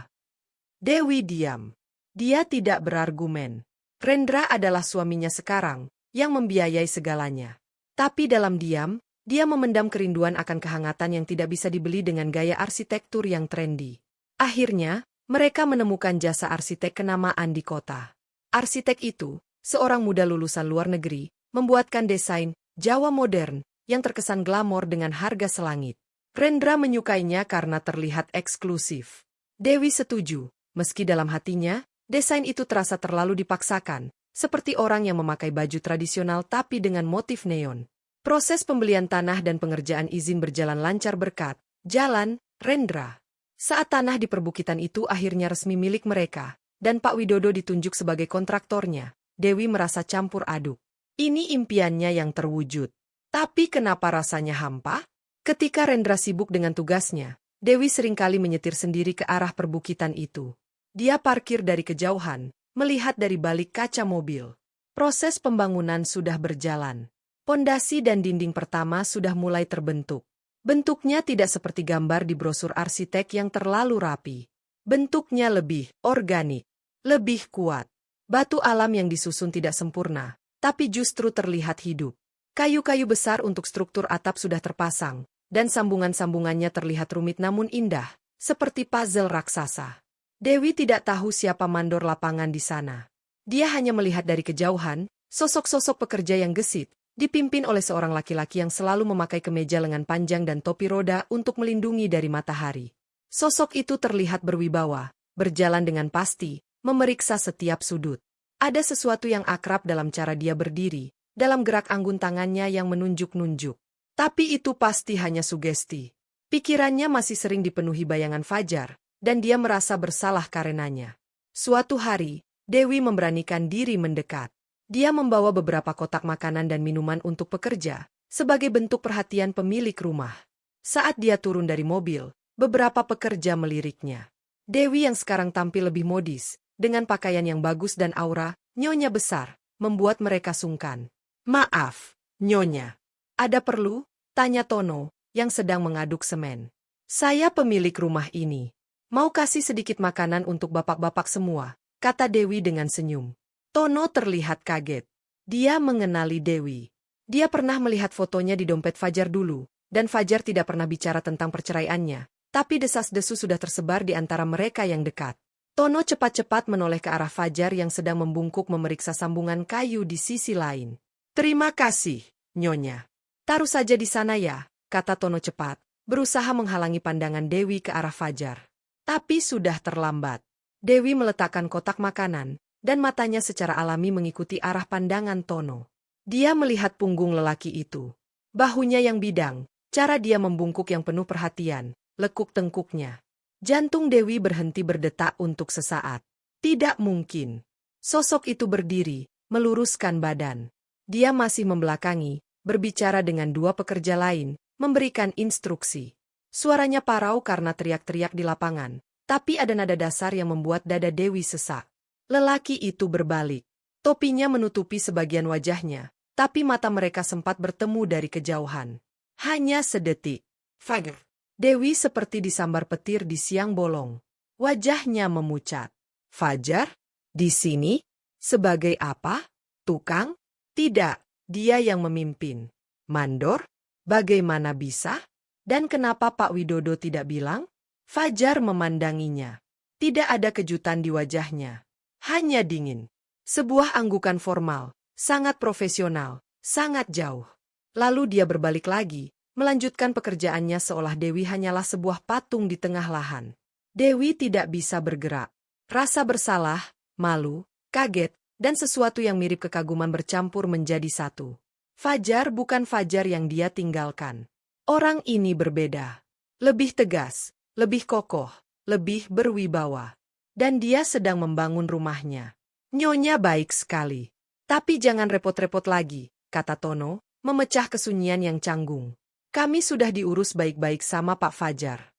Dewi diam. Dia tidak berargumen. Rendra adalah suaminya sekarang, yang membiayai segalanya. Tapi dalam diam, dia memendam kerinduan akan kehangatan yang tidak bisa dibeli dengan gaya arsitektur yang trendy. Akhirnya, mereka menemukan jasa arsitek kenamaan di kota. Arsitek itu, seorang muda lulusan luar negeri, membuatkan desain Jawa modern yang terkesan glamor dengan harga selangit. Rendra menyukainya karena terlihat eksklusif. Dewi setuju, meski dalam hatinya, desain itu terasa terlalu dipaksakan, seperti orang yang memakai baju tradisional tapi dengan motif neon. Proses pembelian tanah dan pengerjaan izin berjalan lancar berkat jalan Rendra. Saat tanah di perbukitan itu akhirnya resmi milik mereka, dan Pak Widodo ditunjuk sebagai kontraktornya, Dewi merasa campur aduk. Ini impiannya yang terwujud. Tapi kenapa rasanya hampa? Ketika Rendra sibuk dengan tugasnya, Dewi seringkali menyetir sendiri ke arah perbukitan itu. Dia parkir dari kejauhan, melihat dari balik kaca mobil. Proses pembangunan sudah berjalan. Pondasi dan dinding pertama sudah mulai terbentuk. Bentuknya tidak seperti gambar di brosur arsitek yang terlalu rapi. Bentuknya lebih organik, lebih kuat. Batu alam yang disusun tidak sempurna, tapi justru terlihat hidup. Kayu-kayu besar untuk struktur atap sudah terpasang, dan sambungan-sambungannya terlihat rumit namun indah, seperti puzzle raksasa. Dewi tidak tahu siapa mandor lapangan di sana. Dia hanya melihat dari kejauhan, sosok-sosok pekerja yang gesit, dipimpin oleh seorang laki-laki yang selalu memakai kemeja lengan panjang dan topi roda untuk melindungi dari matahari. Sosok itu terlihat berwibawa, berjalan dengan pasti, memeriksa setiap sudut. Ada sesuatu yang akrab dalam cara dia berdiri, dalam gerak anggun tangannya yang menunjuk-nunjuk. Tapi itu pasti hanya sugesti. Pikirannya masih sering dipenuhi bayangan Fajar, dan dia merasa bersalah karenanya. Suatu hari, Dewi memberanikan diri mendekat. Dia membawa beberapa kotak makanan dan minuman untuk pekerja, sebagai bentuk perhatian pemilik rumah. Saat dia turun dari mobil, beberapa pekerja meliriknya. Dewi yang sekarang tampil lebih modis, dengan pakaian yang bagus dan aura, nyonya besar, membuat mereka sungkan. Maaf, nyonya. Ada perlu? Tanya Tono, yang sedang mengaduk semen. Saya pemilik rumah ini. Mau kasih sedikit makanan untuk bapak-bapak semua, kata Dewi dengan senyum. Tono terlihat kaget. Dia mengenali Dewi. Dia pernah melihat fotonya di dompet Fajar dulu, dan Fajar tidak pernah bicara tentang perceraiannya, tapi desas-desus sudah tersebar di antara mereka yang dekat. Tono cepat-cepat menoleh ke arah Fajar yang sedang membungkuk memeriksa sambungan kayu di sisi lain. Terima kasih, nyonya. Taruh saja di sana ya, kata Tono cepat, berusaha menghalangi pandangan Dewi ke arah Fajar. Tapi sudah terlambat. Dewi meletakkan kotak makanan, dan matanya secara alami mengikuti arah pandangan Tono. Dia melihat punggung lelaki itu. Bahunya yang bidang, cara dia membungkuk yang penuh perhatian, lekuk tengkuknya. Jantung Dewi berhenti berdetak untuk sesaat. Tidak mungkin. Sosok itu berdiri, meluruskan badan. Dia masih membelakangi, berbicara dengan dua pekerja lain, memberikan instruksi. Suaranya parau karena teriak-teriak di lapangan, tapi ada nada dasar yang membuat dada Dewi sesak. Lelaki itu berbalik. Topinya menutupi sebagian wajahnya, tapi mata mereka sempat bertemu dari kejauhan. Hanya sedetik. Fajar. Dewi seperti disambar petir di siang bolong. Wajahnya memucat. Fajar? Di sini? Sebagai apa? Tukang? Tidak. Dia yang memimpin. Mandor? Bagaimana bisa? Dan kenapa Pak Widodo tidak bilang? Fajar memandanginya. Tidak ada kejutan di wajahnya. Hanya dingin. Sebuah anggukan formal, sangat profesional, sangat jauh. Lalu dia berbalik lagi, melanjutkan pekerjaannya seolah Dewi hanyalah sebuah patung di tengah lahan. Dewi tidak bisa bergerak. Rasa bersalah, malu, kaget, dan sesuatu yang mirip kekaguman bercampur menjadi satu. Fajar bukan Fajar yang dia tinggalkan. Orang ini berbeda. Lebih tegas, lebih kokoh, lebih berwibawa. Dan dia sedang membangun rumahnya. Nyonya baik sekali. Tapi jangan repot-repot lagi, kata Tono, memecah kesunyian yang canggung. Kami sudah diurus baik-baik sama Pak Fajar.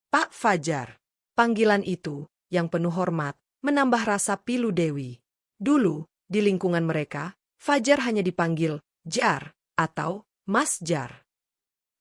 Pak Fajar. Panggilan itu, yang penuh hormat, menambah rasa pilu Dewi. Dulu, di lingkungan mereka, Fajar hanya dipanggil Jar atau Mas Jar.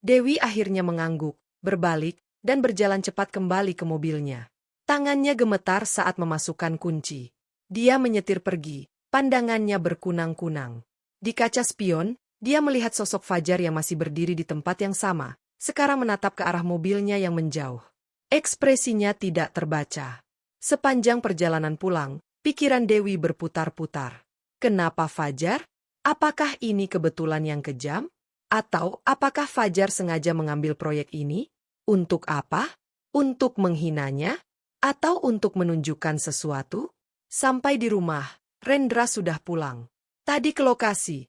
Dewi akhirnya mengangguk, berbalik, dan berjalan cepat kembali ke mobilnya. Tangannya gemetar saat memasukkan kunci. Dia menyetir pergi, pandangannya berkunang-kunang. Di kaca spion, dia melihat sosok Fajar yang masih berdiri di tempat yang sama, sekarang menatap ke arah mobilnya yang menjauh. Ekspresinya tidak terbaca. Sepanjang perjalanan pulang, pikiran Dewi berputar-putar. Kenapa Fajar? Apakah ini kebetulan yang kejam? Atau apakah Fajar sengaja mengambil proyek ini? Untuk apa? Untuk menghinanya? Atau untuk menunjukkan sesuatu? Sampai di rumah, Rendra sudah pulang. Tadi ke lokasi,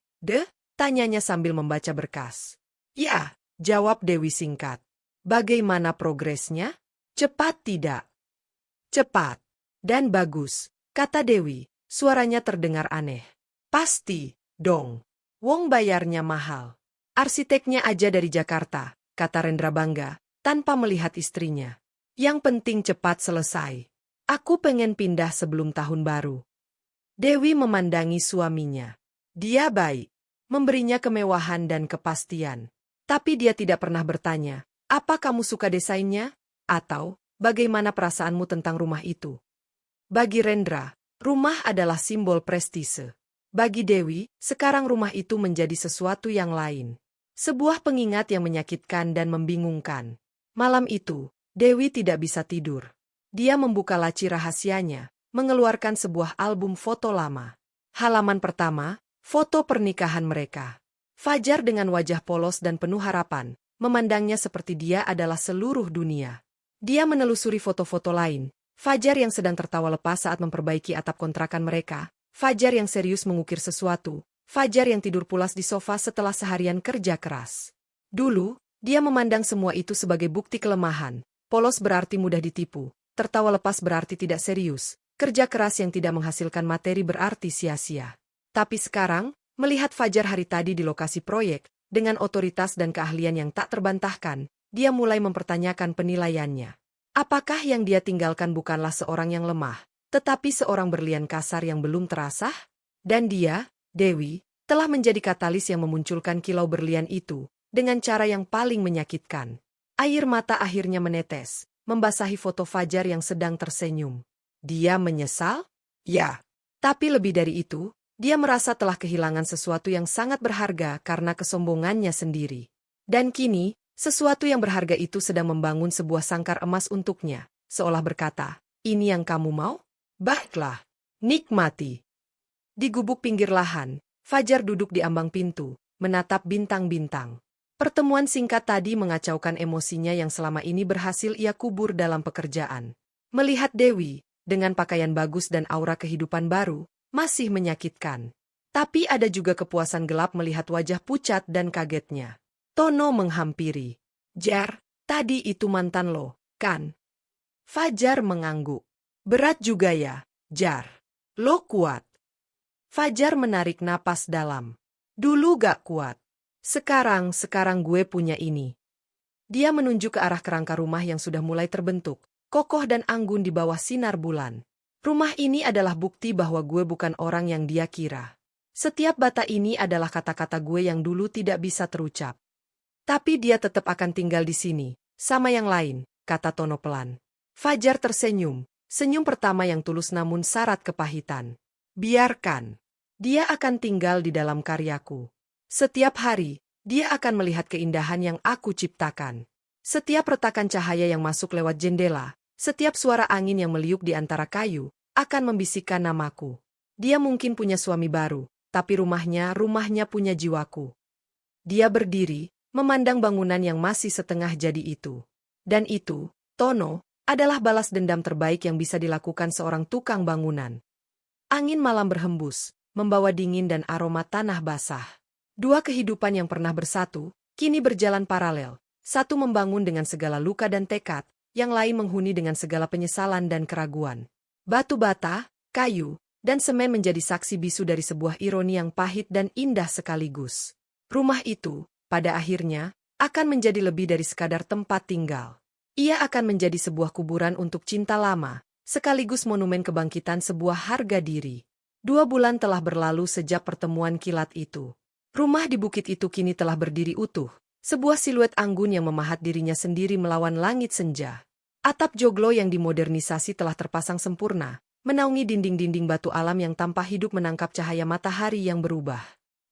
tanyanya sambil membaca berkas. Ya, jawab Dewi singkat. Bagaimana progresnya? Cepat tidak? Cepat. Dan bagus, kata Dewi, suaranya terdengar aneh. Pasti, dong. Wong bayarnya mahal. Arsiteknya aja dari Jakarta, kata Rendra bangga, tanpa melihat istrinya. Yang penting cepat selesai. Aku pengen pindah sebelum tahun baru. Dewi memandangi suaminya. Dia baik, memberinya kemewahan dan kepastian. Tapi dia tidak pernah bertanya, apa kamu suka desainnya? Atau, bagaimana perasaanmu tentang rumah itu? Bagi Rendra, rumah adalah simbol prestise. Bagi Dewi, sekarang rumah itu menjadi sesuatu yang lain. Sebuah pengingat yang menyakitkan dan membingungkan. Malam itu, Dewi tidak bisa tidur. Dia membuka laci rahasianya, mengeluarkan sebuah album foto lama. Halaman pertama, foto pernikahan mereka. Fajar dengan wajah polos dan penuh harapan, memandangnya seperti dia adalah seluruh dunia. Dia menelusuri foto-foto lain, Fajar yang sedang tertawa lepas saat memperbaiki atap kontrakan mereka, Fajar yang serius mengukir sesuatu, Fajar yang tidur pulas di sofa setelah seharian kerja keras. Dulu, dia memandang semua itu sebagai bukti kelemahan. Polos berarti mudah ditipu, tertawa lepas berarti tidak serius, kerja keras yang tidak menghasilkan materi berarti sia-sia. Tapi sekarang, melihat Fajar hari tadi di lokasi proyek, dengan otoritas dan keahlian yang tak terbantahkan, dia mulai mempertanyakan penilaiannya. Apakah yang dia tinggalkan bukanlah seorang yang lemah, tetapi seorang berlian kasar yang belum terasah? Dan dia, Dewi, telah menjadi katalis yang memunculkan kilau berlian itu, dengan cara yang paling menyakitkan. Air mata akhirnya menetes, membasahi foto Fajar yang sedang tersenyum. Dia menyesal? Ya. Tapi lebih dari itu, dia merasa telah kehilangan sesuatu yang sangat berharga karena kesombongannya sendiri. Dan kini, sesuatu yang berharga itu sedang membangun sebuah sangkar emas untuknya, seolah berkata, ini yang kamu mau? Baiklah, nikmati. Di gubuk pinggir lahan, Fajar duduk di ambang pintu, menatap bintang-bintang. Pertemuan singkat tadi mengacaukan emosinya yang selama ini berhasil ia kubur dalam pekerjaan. Melihat Dewi, dengan pakaian bagus dan aura kehidupan baru, masih menyakitkan. Tapi ada juga kepuasan gelap melihat wajah pucat dan kagetnya. Tono menghampiri. Jar, tadi itu mantan lo, kan? Fajar mengangguk. Berat juga ya, Jar. Lo kuat. Fajar menarik napas dalam. Dulu gak kuat. Sekarang gue punya ini. Dia menunjuk ke arah kerangka rumah yang sudah mulai terbentuk, kokoh dan anggun di bawah sinar bulan. Rumah ini adalah bukti bahwa gue bukan orang yang dia kira. Setiap bata ini adalah kata-kata gue yang dulu tidak bisa terucap. Tapi dia tetap akan tinggal di sini, sama yang lain, kata Tono pelan. Fajar tersenyum, senyum pertama yang tulus namun syarat kepahitan. Biarkan. Dia akan tinggal di dalam karyaku. Setiap hari, dia akan melihat keindahan yang aku ciptakan. Setiap retakan cahaya yang masuk lewat jendela, setiap suara angin yang meliuk di antara kayu, akan membisikkan namaku. Dia mungkin punya suami baru, tapi rumahnya punya jiwaku. Dia berdiri, memandang bangunan yang masih setengah jadi itu. Dan itu, Tono, adalah balas dendam terbaik yang bisa dilakukan seorang tukang bangunan. Angin malam berhembus, membawa dingin dan aroma tanah basah. Dua kehidupan yang pernah bersatu, kini berjalan paralel. Satu membangun dengan segala luka dan tekad, yang lain menghuni dengan segala penyesalan dan keraguan. Batu bata, kayu, dan semen menjadi saksi bisu dari sebuah ironi yang pahit dan indah sekaligus. Rumah itu, pada akhirnya, akan menjadi lebih dari sekadar tempat tinggal. Ia akan menjadi sebuah kuburan untuk cinta lama, sekaligus monumen kebangkitan sebuah harga diri. 2 bulan telah berlalu sejak pertemuan kilat itu. Rumah di bukit itu kini telah berdiri utuh, sebuah siluet anggun yang memahat dirinya sendiri melawan langit senja. Atap joglo yang dimodernisasi telah terpasang sempurna, menaungi dinding-dinding batu alam yang tanpa hidup menangkap cahaya matahari yang berubah.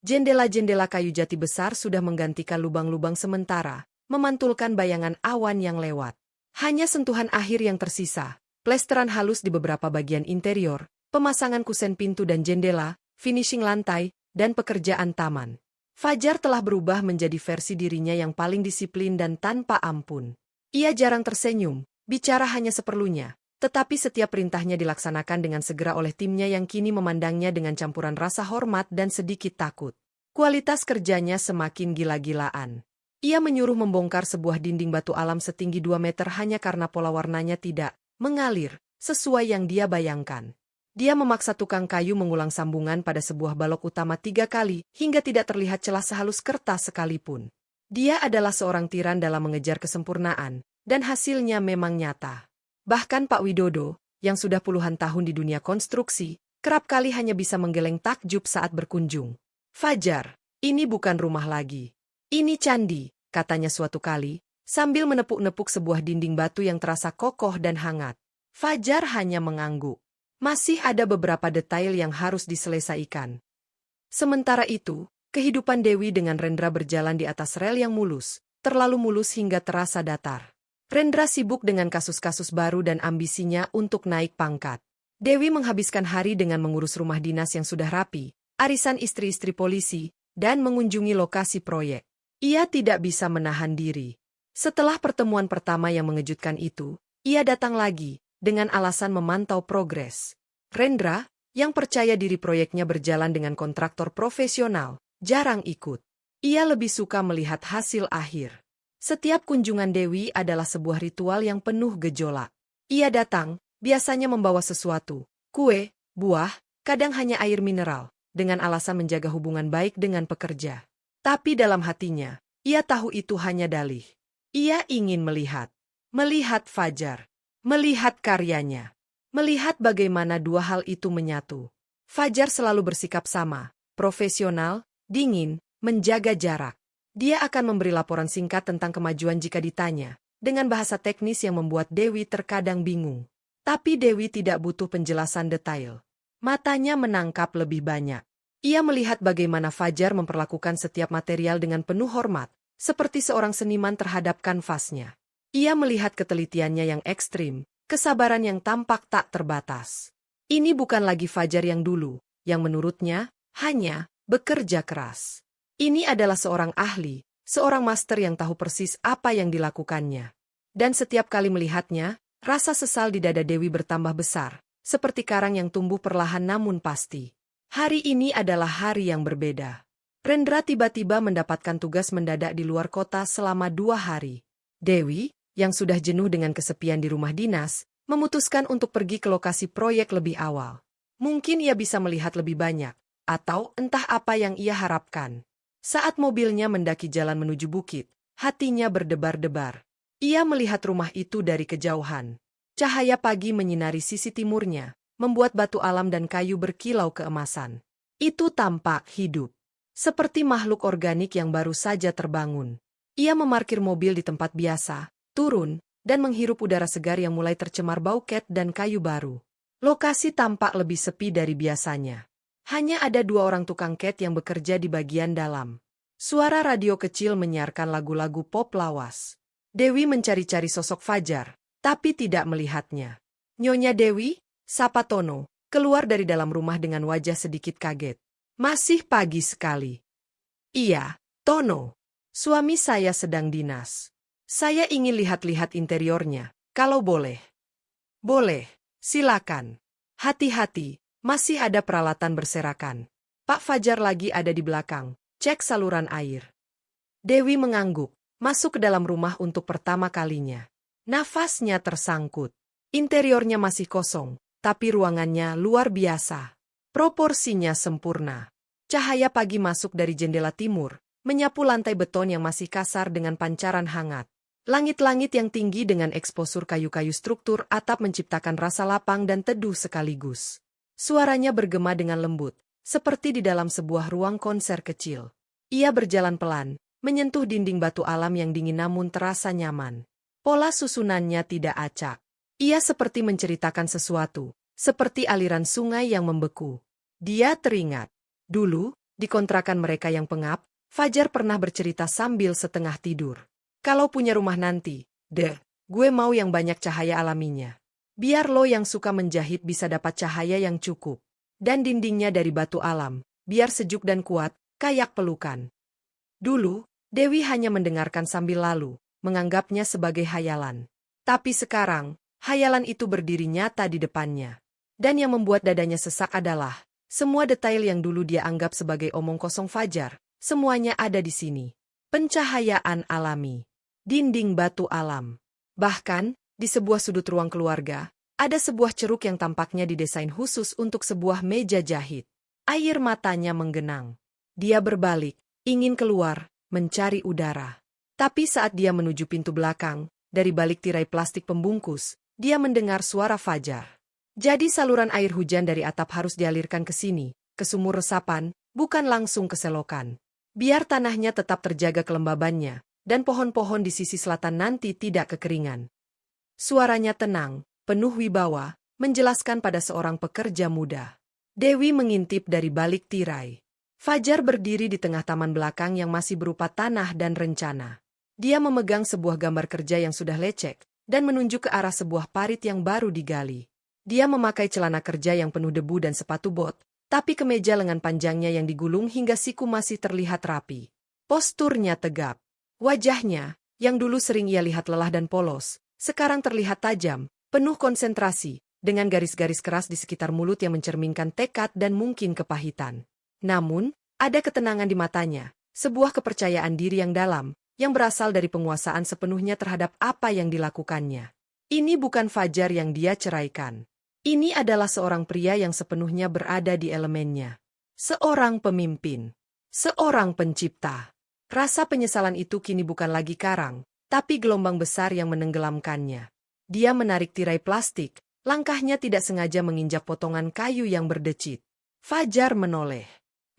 Jendela-jendela kayu jati besar sudah menggantikan lubang-lubang sementara, memantulkan bayangan awan yang lewat. Hanya sentuhan akhir yang tersisa, plesteran halus di beberapa bagian interior, pemasangan kusen pintu dan jendela, finishing lantai, dan pekerjaan taman. Fajar telah berubah menjadi versi dirinya yang paling disiplin dan tanpa ampun. Ia jarang tersenyum, bicara hanya seperlunya, tetapi setiap perintahnya dilaksanakan dengan segera oleh timnya yang kini memandangnya dengan campuran rasa hormat dan sedikit takut. Kualitas kerjanya semakin gila-gilaan. Ia menyuruh membongkar sebuah dinding batu alam setinggi 2 meter hanya karena pola warnanya tidak mengalir sesuai yang dia bayangkan. Dia memaksa tukang kayu mengulang sambungan pada sebuah balok utama 3 kali, hingga tidak terlihat celah sehalus kertas sekalipun. Dia adalah seorang tiran dalam mengejar kesempurnaan, dan hasilnya memang nyata. Bahkan Pak Widodo, yang sudah puluhan tahun di dunia konstruksi, kerap kali hanya bisa menggeleng takjub saat berkunjung. "Fajar, ini bukan rumah lagi. Ini candi," katanya suatu kali, sambil menepuk-nepuk sebuah dinding batu yang terasa kokoh dan hangat. Fajar hanya mengangguk. Masih ada beberapa detail yang harus diselesaikan. Sementara itu, kehidupan Dewi dengan Rendra berjalan di atas rel yang mulus, terlalu mulus hingga terasa datar. Rendra sibuk dengan kasus-kasus baru dan ambisinya untuk naik pangkat. Dewi menghabiskan hari dengan mengurus rumah dinas yang sudah rapi, arisan istri-istri polisi, dan mengunjungi lokasi proyek. Ia tidak bisa menahan diri. Setelah pertemuan pertama yang mengejutkan itu, ia datang lagi, dengan alasan memantau progres. Rendra, yang percaya diri proyeknya berjalan dengan kontraktor profesional, jarang ikut. Ia lebih suka melihat hasil akhir. Setiap kunjungan Dewi adalah sebuah ritual yang penuh gejolak. Ia datang, biasanya membawa sesuatu, kue, buah, kadang hanya air mineral, dengan alasan menjaga hubungan baik dengan pekerja. Tapi dalam hatinya, ia tahu itu hanya dalih. Ia ingin melihat Fajar. Melihat karyanya. Melihat bagaimana 2 hal itu menyatu. Fajar selalu bersikap sama, profesional, dingin, menjaga jarak. Dia akan memberi laporan singkat tentang kemajuan jika ditanya, dengan bahasa teknis yang membuat Dewi terkadang bingung. Tapi Dewi tidak butuh penjelasan detail. Matanya menangkap lebih banyak. Ia melihat bagaimana Fajar memperlakukan setiap material dengan penuh hormat, seperti seorang seniman terhadap kanvasnya. Ia melihat ketelitiannya yang ekstrim, kesabaran yang tampak tak terbatas. Ini bukan lagi Fajar yang dulu, yang menurutnya hanya bekerja keras. Ini adalah seorang ahli, seorang master yang tahu persis apa yang dilakukannya. Dan setiap kali melihatnya, rasa sesal di dada Dewi bertambah besar, seperti karang yang tumbuh perlahan namun pasti. Hari ini adalah hari yang berbeda. Rendra tiba-tiba mendapatkan tugas mendadak di luar kota selama 2 hari. Dewi, yang sudah jenuh dengan kesepian di rumah dinas, memutuskan untuk pergi ke lokasi proyek lebih awal. Mungkin ia bisa melihat lebih banyak, atau entah apa yang ia harapkan. Saat mobilnya mendaki jalan menuju bukit, hatinya berdebar-debar. Ia melihat rumah itu dari kejauhan. Cahaya pagi menyinari sisi timurnya, membuat batu alam dan kayu berkilau keemasan. Itu tampak hidup, seperti makhluk organik yang baru saja terbangun. Ia memarkir mobil di tempat biasa, turun, dan menghirup udara segar yang mulai tercemar bau cat dan kayu baru. Lokasi tampak lebih sepi dari biasanya. Hanya ada 2 orang tukang cat yang bekerja di bagian dalam. Suara radio kecil menyiarkan lagu-lagu pop lawas. Dewi mencari-cari sosok Fajar, tapi tidak melihatnya. "Nyonya Dewi," sapa Tono, keluar dari dalam rumah dengan wajah sedikit kaget. "Masih pagi sekali." "Iya, Tono. Suami saya sedang dinas. Saya ingin lihat-lihat interiornya, kalau boleh." "Boleh, silakan. Hati-hati, masih ada peralatan berserakan. Pak Fajar lagi ada di belakang, cek saluran air." Dewi mengangguk, masuk ke dalam rumah untuk pertama kalinya. Nafasnya tersangkut. Interiornya masih kosong, tapi ruangannya luar biasa. Proporsinya sempurna. Cahaya pagi masuk dari jendela timur, menyapu lantai beton yang masih kasar dengan pancaran hangat. Langit-langit yang tinggi dengan eksposur kayu-kayu struktur atap menciptakan rasa lapang dan teduh sekaligus. Suaranya bergema dengan lembut, seperti di dalam sebuah ruang konser kecil. Ia berjalan pelan, menyentuh dinding batu alam yang dingin namun terasa nyaman. Pola susunannya tidak acak. Ia seperti menceritakan sesuatu, seperti aliran sungai yang membeku. Dia teringat. Dulu, di kontrakan mereka yang pengap, Fajar pernah bercerita sambil setengah tidur. Kalau punya rumah nanti, gue mau yang banyak cahaya alaminya. Biar lo yang suka menjahit bisa dapat cahaya yang cukup. Dan dindingnya dari batu alam, biar sejuk dan kuat, kayak pelukan. Dulu, Dewi hanya mendengarkan sambil lalu, menganggapnya sebagai hayalan. Tapi sekarang, hayalan itu berdiri nyata di depannya. Dan yang membuat dadanya sesak adalah, semua detail yang dulu dia anggap sebagai omong kosong Fajar, semuanya ada di sini. Pencahayaan alami. Dinding batu alam. Bahkan, di sebuah sudut ruang keluarga, ada sebuah ceruk yang tampaknya didesain khusus untuk sebuah meja jahit. Air matanya menggenang. Dia berbalik, ingin keluar, mencari udara. Tapi saat dia menuju pintu belakang, dari balik tirai plastik pembungkus, dia mendengar suara Fajar. Jadi saluran air hujan dari atap harus dialirkan ke sini, ke sumur resapan, bukan langsung ke selokan. Biar tanahnya tetap terjaga kelembabannya, dan pohon-pohon di sisi selatan nanti tidak kekeringan. Suaranya tenang, penuh wibawa, menjelaskan pada seorang pekerja muda. Dewi mengintip dari balik tirai. Fajar berdiri di tengah taman belakang yang masih berupa tanah dan rencana. Dia memegang sebuah gambar kerja yang sudah lecek, dan menunjuk ke arah sebuah parit yang baru digali. Dia memakai celana kerja yang penuh debu dan sepatu bot, tapi kemeja lengan panjangnya yang digulung hingga siku masih terlihat rapi. Posturnya tegap. Wajahnya, yang dulu sering ia lihat lelah dan polos, sekarang terlihat tajam, penuh konsentrasi, dengan garis-garis keras di sekitar mulut yang mencerminkan tekad dan mungkin kepahitan. Namun, ada ketenangan di matanya, sebuah kepercayaan diri yang dalam, yang berasal dari penguasaan sepenuhnya terhadap apa yang dilakukannya. Ini bukan Fajar yang dia ceraikan. Ini adalah seorang pria yang sepenuhnya berada di elemennya. Seorang pemimpin. Seorang pencipta. Rasa penyesalan itu kini bukan lagi karang, tapi gelombang besar yang menenggelamkannya. Dia menarik tirai plastik, langkahnya tidak sengaja menginjak potongan kayu yang berdecit. Fajar menoleh.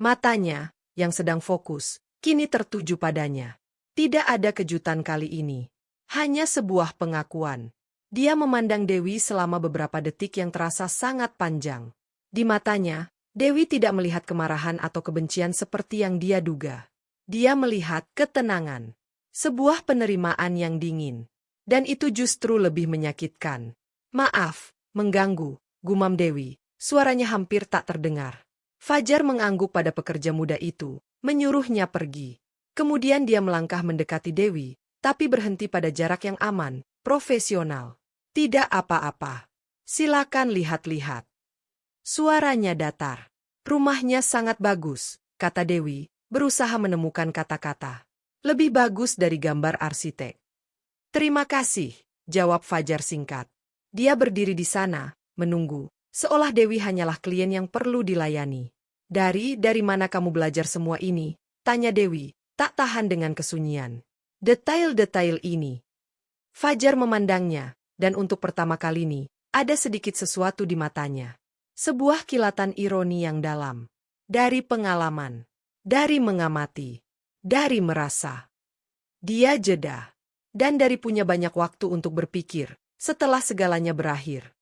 Matanya, yang sedang fokus, kini tertuju padanya. Tidak ada kejutan kali ini. Hanya sebuah pengakuan. Dia memandang Dewi selama beberapa detik yang terasa sangat panjang. Di matanya, Dewi tidak melihat kemarahan atau kebencian seperti yang dia duga. Dia melihat ketenangan. Sebuah penerimaan yang dingin. Dan itu justru lebih menyakitkan. Maaf, mengganggu, gumam Dewi. Suaranya hampir tak terdengar. Fajar mengangguk pada pekerja muda itu, menyuruhnya pergi. Kemudian dia melangkah mendekati Dewi, tapi berhenti pada jarak yang aman, profesional. Tidak apa-apa. Silakan lihat-lihat. Suaranya datar. Rumahnya sangat bagus, kata Dewi, berusaha menemukan kata-kata. Lebih bagus dari gambar arsitek. Terima kasih, jawab Fajar singkat. Dia berdiri di sana, menunggu, seolah Dewi hanyalah klien yang perlu dilayani. Dari mana kamu belajar semua ini? Tanya Dewi, tak tahan dengan kesunyian. Detail-detail ini. Fajar memandangnya, dan untuk pertama kali ini, ada sedikit sesuatu di matanya. Sebuah kilatan ironi yang dalam. Dari pengalaman. Dari mengamati. Dari merasa. Dia jeda. Dan dari punya banyak waktu untuk berpikir, setelah segalanya berakhir.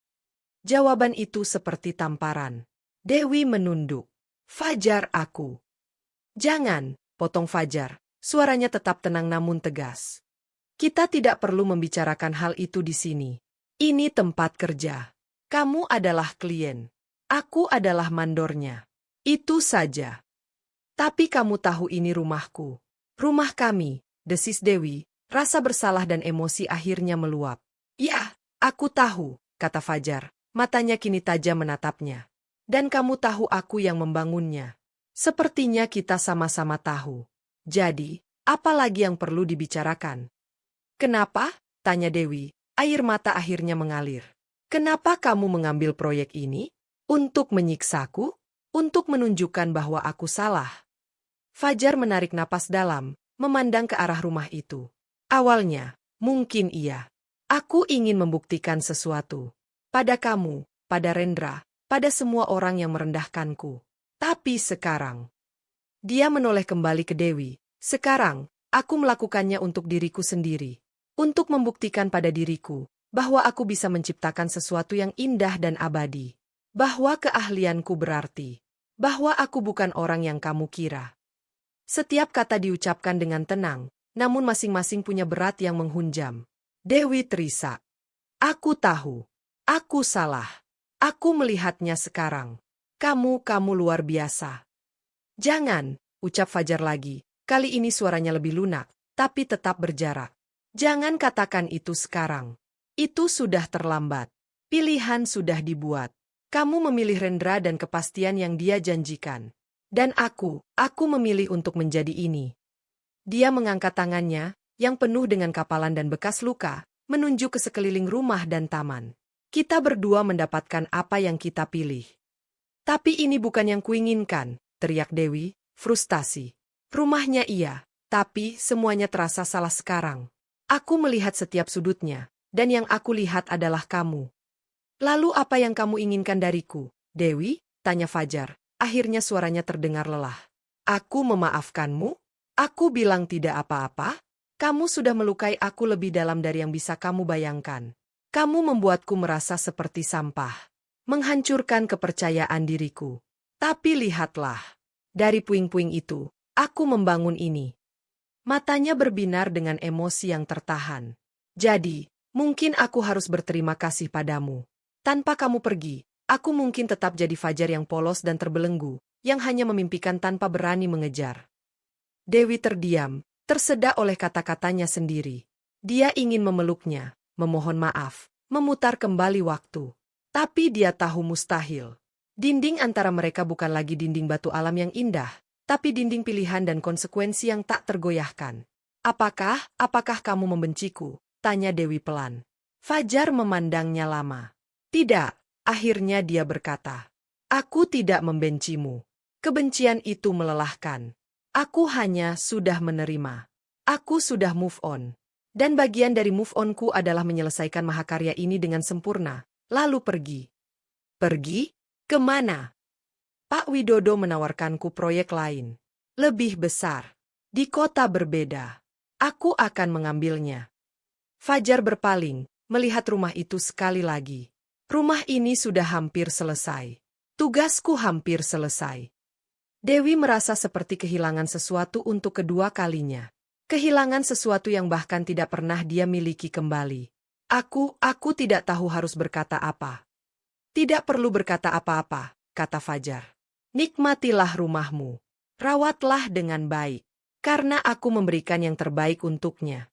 Jawaban itu seperti tamparan. Dewi menunduk. Fajar aku. Jangan, potong Fajar. Suaranya tetap tenang namun tegas. Kita tidak perlu membicarakan hal itu di sini. Ini tempat kerja. Kamu adalah klien. Aku adalah mandornya. Itu saja. Tapi kamu tahu ini rumahku. Rumah kami, desis Dewi, rasa bersalah dan emosi akhirnya meluap. Ya, aku tahu, kata Fajar, matanya kini tajam menatapnya. Dan kamu tahu aku yang membangunnya. Sepertinya kita sama-sama tahu. Jadi, Apa lagi yang perlu dibicarakan? Kenapa? Tanya Dewi. Air mata akhirnya mengalir. Kenapa kamu mengambil proyek ini? Untuk menyiksaku? Untuk menunjukkan bahwa aku salah? Fajar menarik napas dalam, memandang ke arah rumah itu. Awalnya, mungkin iya. Aku ingin membuktikan sesuatu. Pada kamu, pada Rendra, pada semua orang yang merendahkanku. Tapi sekarang, dia menoleh kembali ke Dewi. Sekarang, aku melakukannya untuk diriku sendiri. Untuk membuktikan pada diriku bahwa aku bisa menciptakan sesuatu yang indah dan abadi. Bahwa keahlianku berarti. Bahwa aku bukan orang yang kamu kira. Setiap kata diucapkan dengan tenang, namun masing-masing punya berat yang menghunjam. Dewi terisak. Aku tahu. Aku salah. Aku melihatnya sekarang. Kamu luar biasa. Jangan, ucap Fajar lagi. Kali ini suaranya lebih lunak, tapi tetap berjarak. Jangan katakan itu sekarang. Itu sudah terlambat. Pilihan sudah dibuat. Kamu memilih Rendra dan kepastian yang dia janjikan. Dan aku memilih untuk menjadi ini. Dia mengangkat tangannya, yang penuh dengan kapalan dan bekas luka, menunjuk ke sekeliling rumah dan taman. Kita berdua mendapatkan apa yang kita pilih. Tapi ini bukan yang kuinginkan, teriak Dewi, frustasi. Rumahnya iya, tapi semuanya terasa salah sekarang. Aku melihat setiap sudutnya, dan yang aku lihat adalah kamu. Lalu apa yang kamu inginkan dariku, Dewi? Tanya Fajar. Akhirnya suaranya terdengar lelah. Aku memaafkanmu? Aku bilang tidak apa-apa? Kamu sudah melukai aku lebih dalam dari yang bisa kamu bayangkan. Kamu membuatku merasa seperti sampah. Menghancurkan kepercayaan diriku. Tapi lihatlah. Dari puing-puing itu, aku membangun ini. Matanya berbinar dengan emosi yang tertahan. Jadi, mungkin aku harus berterima kasih padamu. Tanpa kamu pergi, aku mungkin tetap jadi Fajar yang polos dan terbelenggu, yang hanya memimpikan tanpa berani mengejar. Dewi terdiam, tersedak oleh kata-katanya sendiri. Dia ingin memeluknya, memohon maaf, memutar kembali waktu. Tapi dia tahu mustahil. Dinding antara mereka bukan lagi dinding batu alam yang indah, tapi dinding pilihan dan konsekuensi yang tak tergoyahkan. Apakah kamu membenciku? Tanya Dewi pelan. Fajar memandangnya lama. Tidak, akhirnya dia berkata. Aku tidak membencimu. Kebencian itu melelahkan. Aku hanya sudah menerima. Aku sudah move on. Dan bagian dari move on-ku adalah menyelesaikan mahakarya ini dengan sempurna, lalu pergi. Pergi? Kemana? Pak Widodo menawarkanku proyek lain. Lebih besar. Di kota berbeda. Aku akan mengambilnya. Fajar berpaling, melihat rumah itu sekali lagi. Rumah ini sudah hampir selesai. Tugasku hampir selesai. Dewi merasa seperti kehilangan sesuatu untuk kedua kalinya. Kehilangan sesuatu yang bahkan tidak pernah dia miliki kembali. Aku tidak tahu harus berkata apa. Tidak perlu berkata apa-apa, kata Fajar. Nikmatilah rumahmu. Rawatlah dengan baik. Karena aku memberikan yang terbaik untuknya.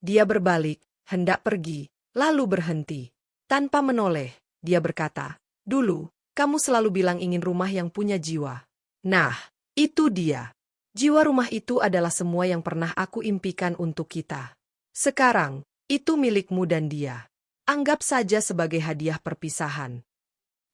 Dia berbalik, hendak pergi, lalu berhenti. Tanpa menoleh, dia berkata, dulu, kamu selalu bilang ingin rumah yang punya jiwa. Nah, itu dia. Jiwa rumah itu adalah semua yang pernah aku impikan untuk kita. Sekarang, itu milikmu dan dia. Anggap saja sebagai hadiah perpisahan.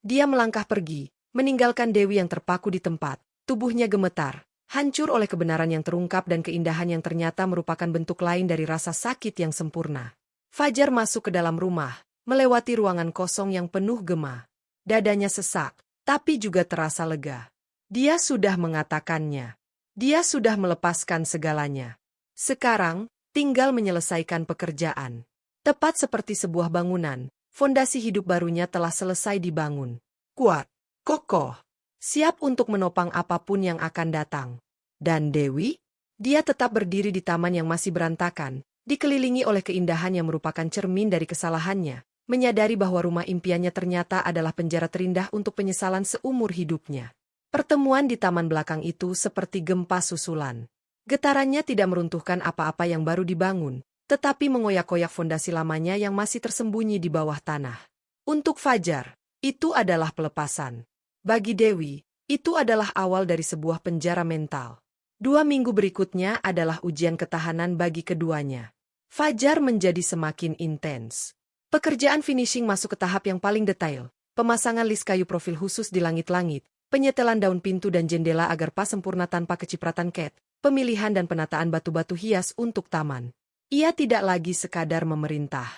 Dia melangkah pergi, meninggalkan Dewi yang terpaku di tempat, tubuhnya gemetar, hancur oleh kebenaran yang terungkap dan keindahan yang ternyata merupakan bentuk lain dari rasa sakit yang sempurna. Fajar masuk ke dalam rumah, melewati ruangan kosong yang penuh gema. Dadanya sesak, tapi juga terasa lega. Dia sudah mengatakannya. Dia sudah melepaskan segalanya. Sekarang, tinggal menyelesaikan pekerjaan. Tepat seperti sebuah bangunan, fondasi hidup barunya telah selesai dibangun. Kuat, kokoh, siap untuk menopang apapun yang akan datang. Dan Dewi? Dia tetap berdiri di taman yang masih berantakan, dikelilingi oleh keindahan yang merupakan cermin dari kesalahannya, menyadari bahwa rumah impiannya ternyata adalah penjara terindah untuk penyesalan seumur hidupnya. Pertemuan di taman belakang itu seperti gempa susulan. Getarannya tidak meruntuhkan apa-apa yang baru dibangun, tetapi mengoyak-koyak fondasi lamanya yang masih tersembunyi di bawah tanah. Untuk Fajar, itu adalah pelepasan. Bagi Dewi, itu adalah awal dari sebuah penjara mental. 2 minggu berikutnya adalah ujian ketahanan bagi keduanya. Fajar menjadi semakin intens. Pekerjaan finishing masuk ke tahap yang paling detail. Pemasangan list kayu profil khusus di langit-langit, penyetelan daun pintu dan jendela agar pas sempurna tanpa kecipratan cat, pemilihan dan penataan batu-batu hias untuk taman. Ia tidak lagi sekadar memerintah.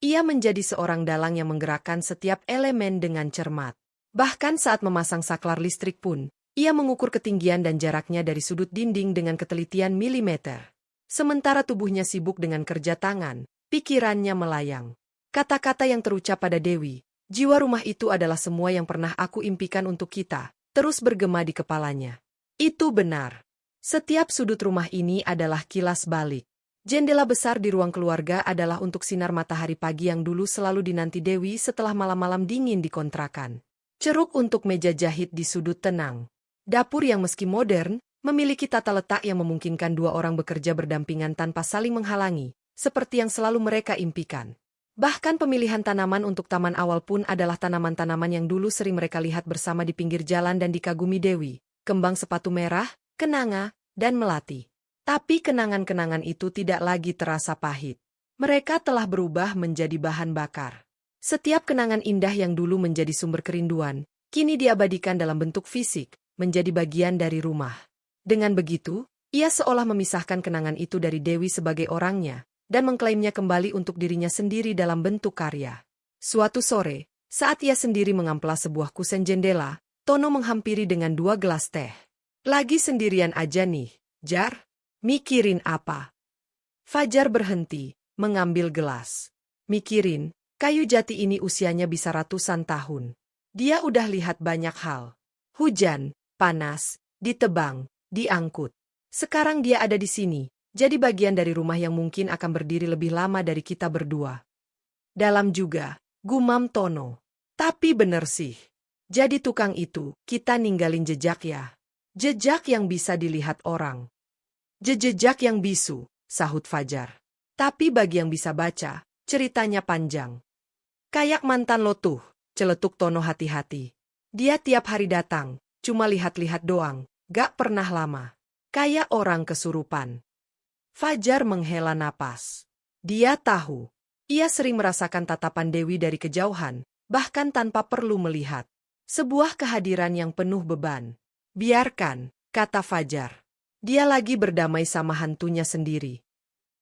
Ia menjadi seorang dalang yang menggerakkan setiap elemen dengan cermat. Bahkan saat memasang saklar listrik pun, ia mengukur ketinggian dan jaraknya dari sudut dinding dengan ketelitian milimeter. Sementara tubuhnya sibuk dengan kerja tangan, pikirannya melayang. Kata-kata yang terucap pada Dewi, jiwa rumah itu adalah semua yang pernah aku impikan untuk kita, terus bergema di kepalanya. Itu benar. Setiap sudut rumah ini adalah kilas balik. Jendela besar di ruang keluarga adalah untuk sinar matahari pagi yang dulu selalu dinanti Dewi setelah malam-malam dingin di kontrakan. Ceruk untuk meja jahit di sudut tenang. Dapur yang meski modern, memiliki tata letak yang memungkinkan dua orang bekerja berdampingan tanpa saling menghalangi, seperti yang selalu mereka impikan. Bahkan pemilihan tanaman untuk taman awal pun adalah tanaman-tanaman yang dulu sering mereka lihat bersama di pinggir jalan dan dikagumi Dewi, kembang sepatu merah, kenanga, dan melati. Tapi kenangan-kenangan itu tidak lagi terasa pahit. Mereka telah berubah menjadi bahan bakar. Setiap kenangan indah yang dulu menjadi sumber kerinduan, kini diabadikan dalam bentuk fisik, menjadi bagian dari rumah. Dengan begitu, ia seolah memisahkan kenangan itu dari Dewi sebagai orangnya, dan mengklaimnya kembali untuk dirinya sendiri dalam bentuk karya. Suatu sore, saat ia sendiri mengamplas sebuah kusen jendela, Tono menghampiri dengan 2 gelas teh. Lagi sendirian aja nih, Jar? Mikirin apa? Fajar berhenti, mengambil gelas. Mikirin, kayu jati ini usianya bisa ratusan tahun. Dia udah lihat banyak hal. Hujan, panas, ditebang, diangkut. Sekarang dia ada di sini, jadi bagian dari rumah yang mungkin akan berdiri lebih lama dari kita berdua. Dalam juga, gumam Tono. Tapi bener sih. Jadi tukang itu, kita ninggalin jejak ya. Jejak yang bisa dilihat orang. Jejak yang bisu, sahut Fajar. Tapi bagi yang bisa baca, ceritanya panjang. Kayak mantan lo tuh, celetuk Tono hati-hati. Dia tiap hari datang, cuma lihat-lihat doang, gak pernah lama. Kayak orang kesurupan. Fajar menghela napas. Dia tahu. Ia sering merasakan tatapan Dewi dari kejauhan, bahkan tanpa perlu melihat. Sebuah kehadiran yang penuh beban. Biarkan, kata Fajar. Dia lagi berdamai sama hantunya sendiri.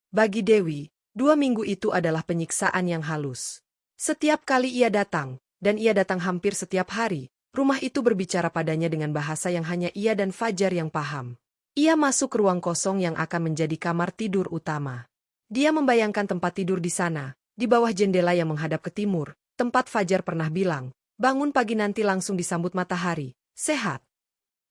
Bagi Dewi, 2 minggu itu adalah penyiksaan yang halus. Setiap kali ia datang, dan ia datang hampir setiap hari, rumah itu berbicara padanya dengan bahasa yang hanya ia dan Fajar yang paham. Ia masuk ke ruang kosong yang akan menjadi kamar tidur utama. Dia membayangkan tempat tidur di sana, di bawah jendela yang menghadap ke timur, tempat Fajar pernah bilang, bangun pagi nanti langsung disambut matahari, sehat.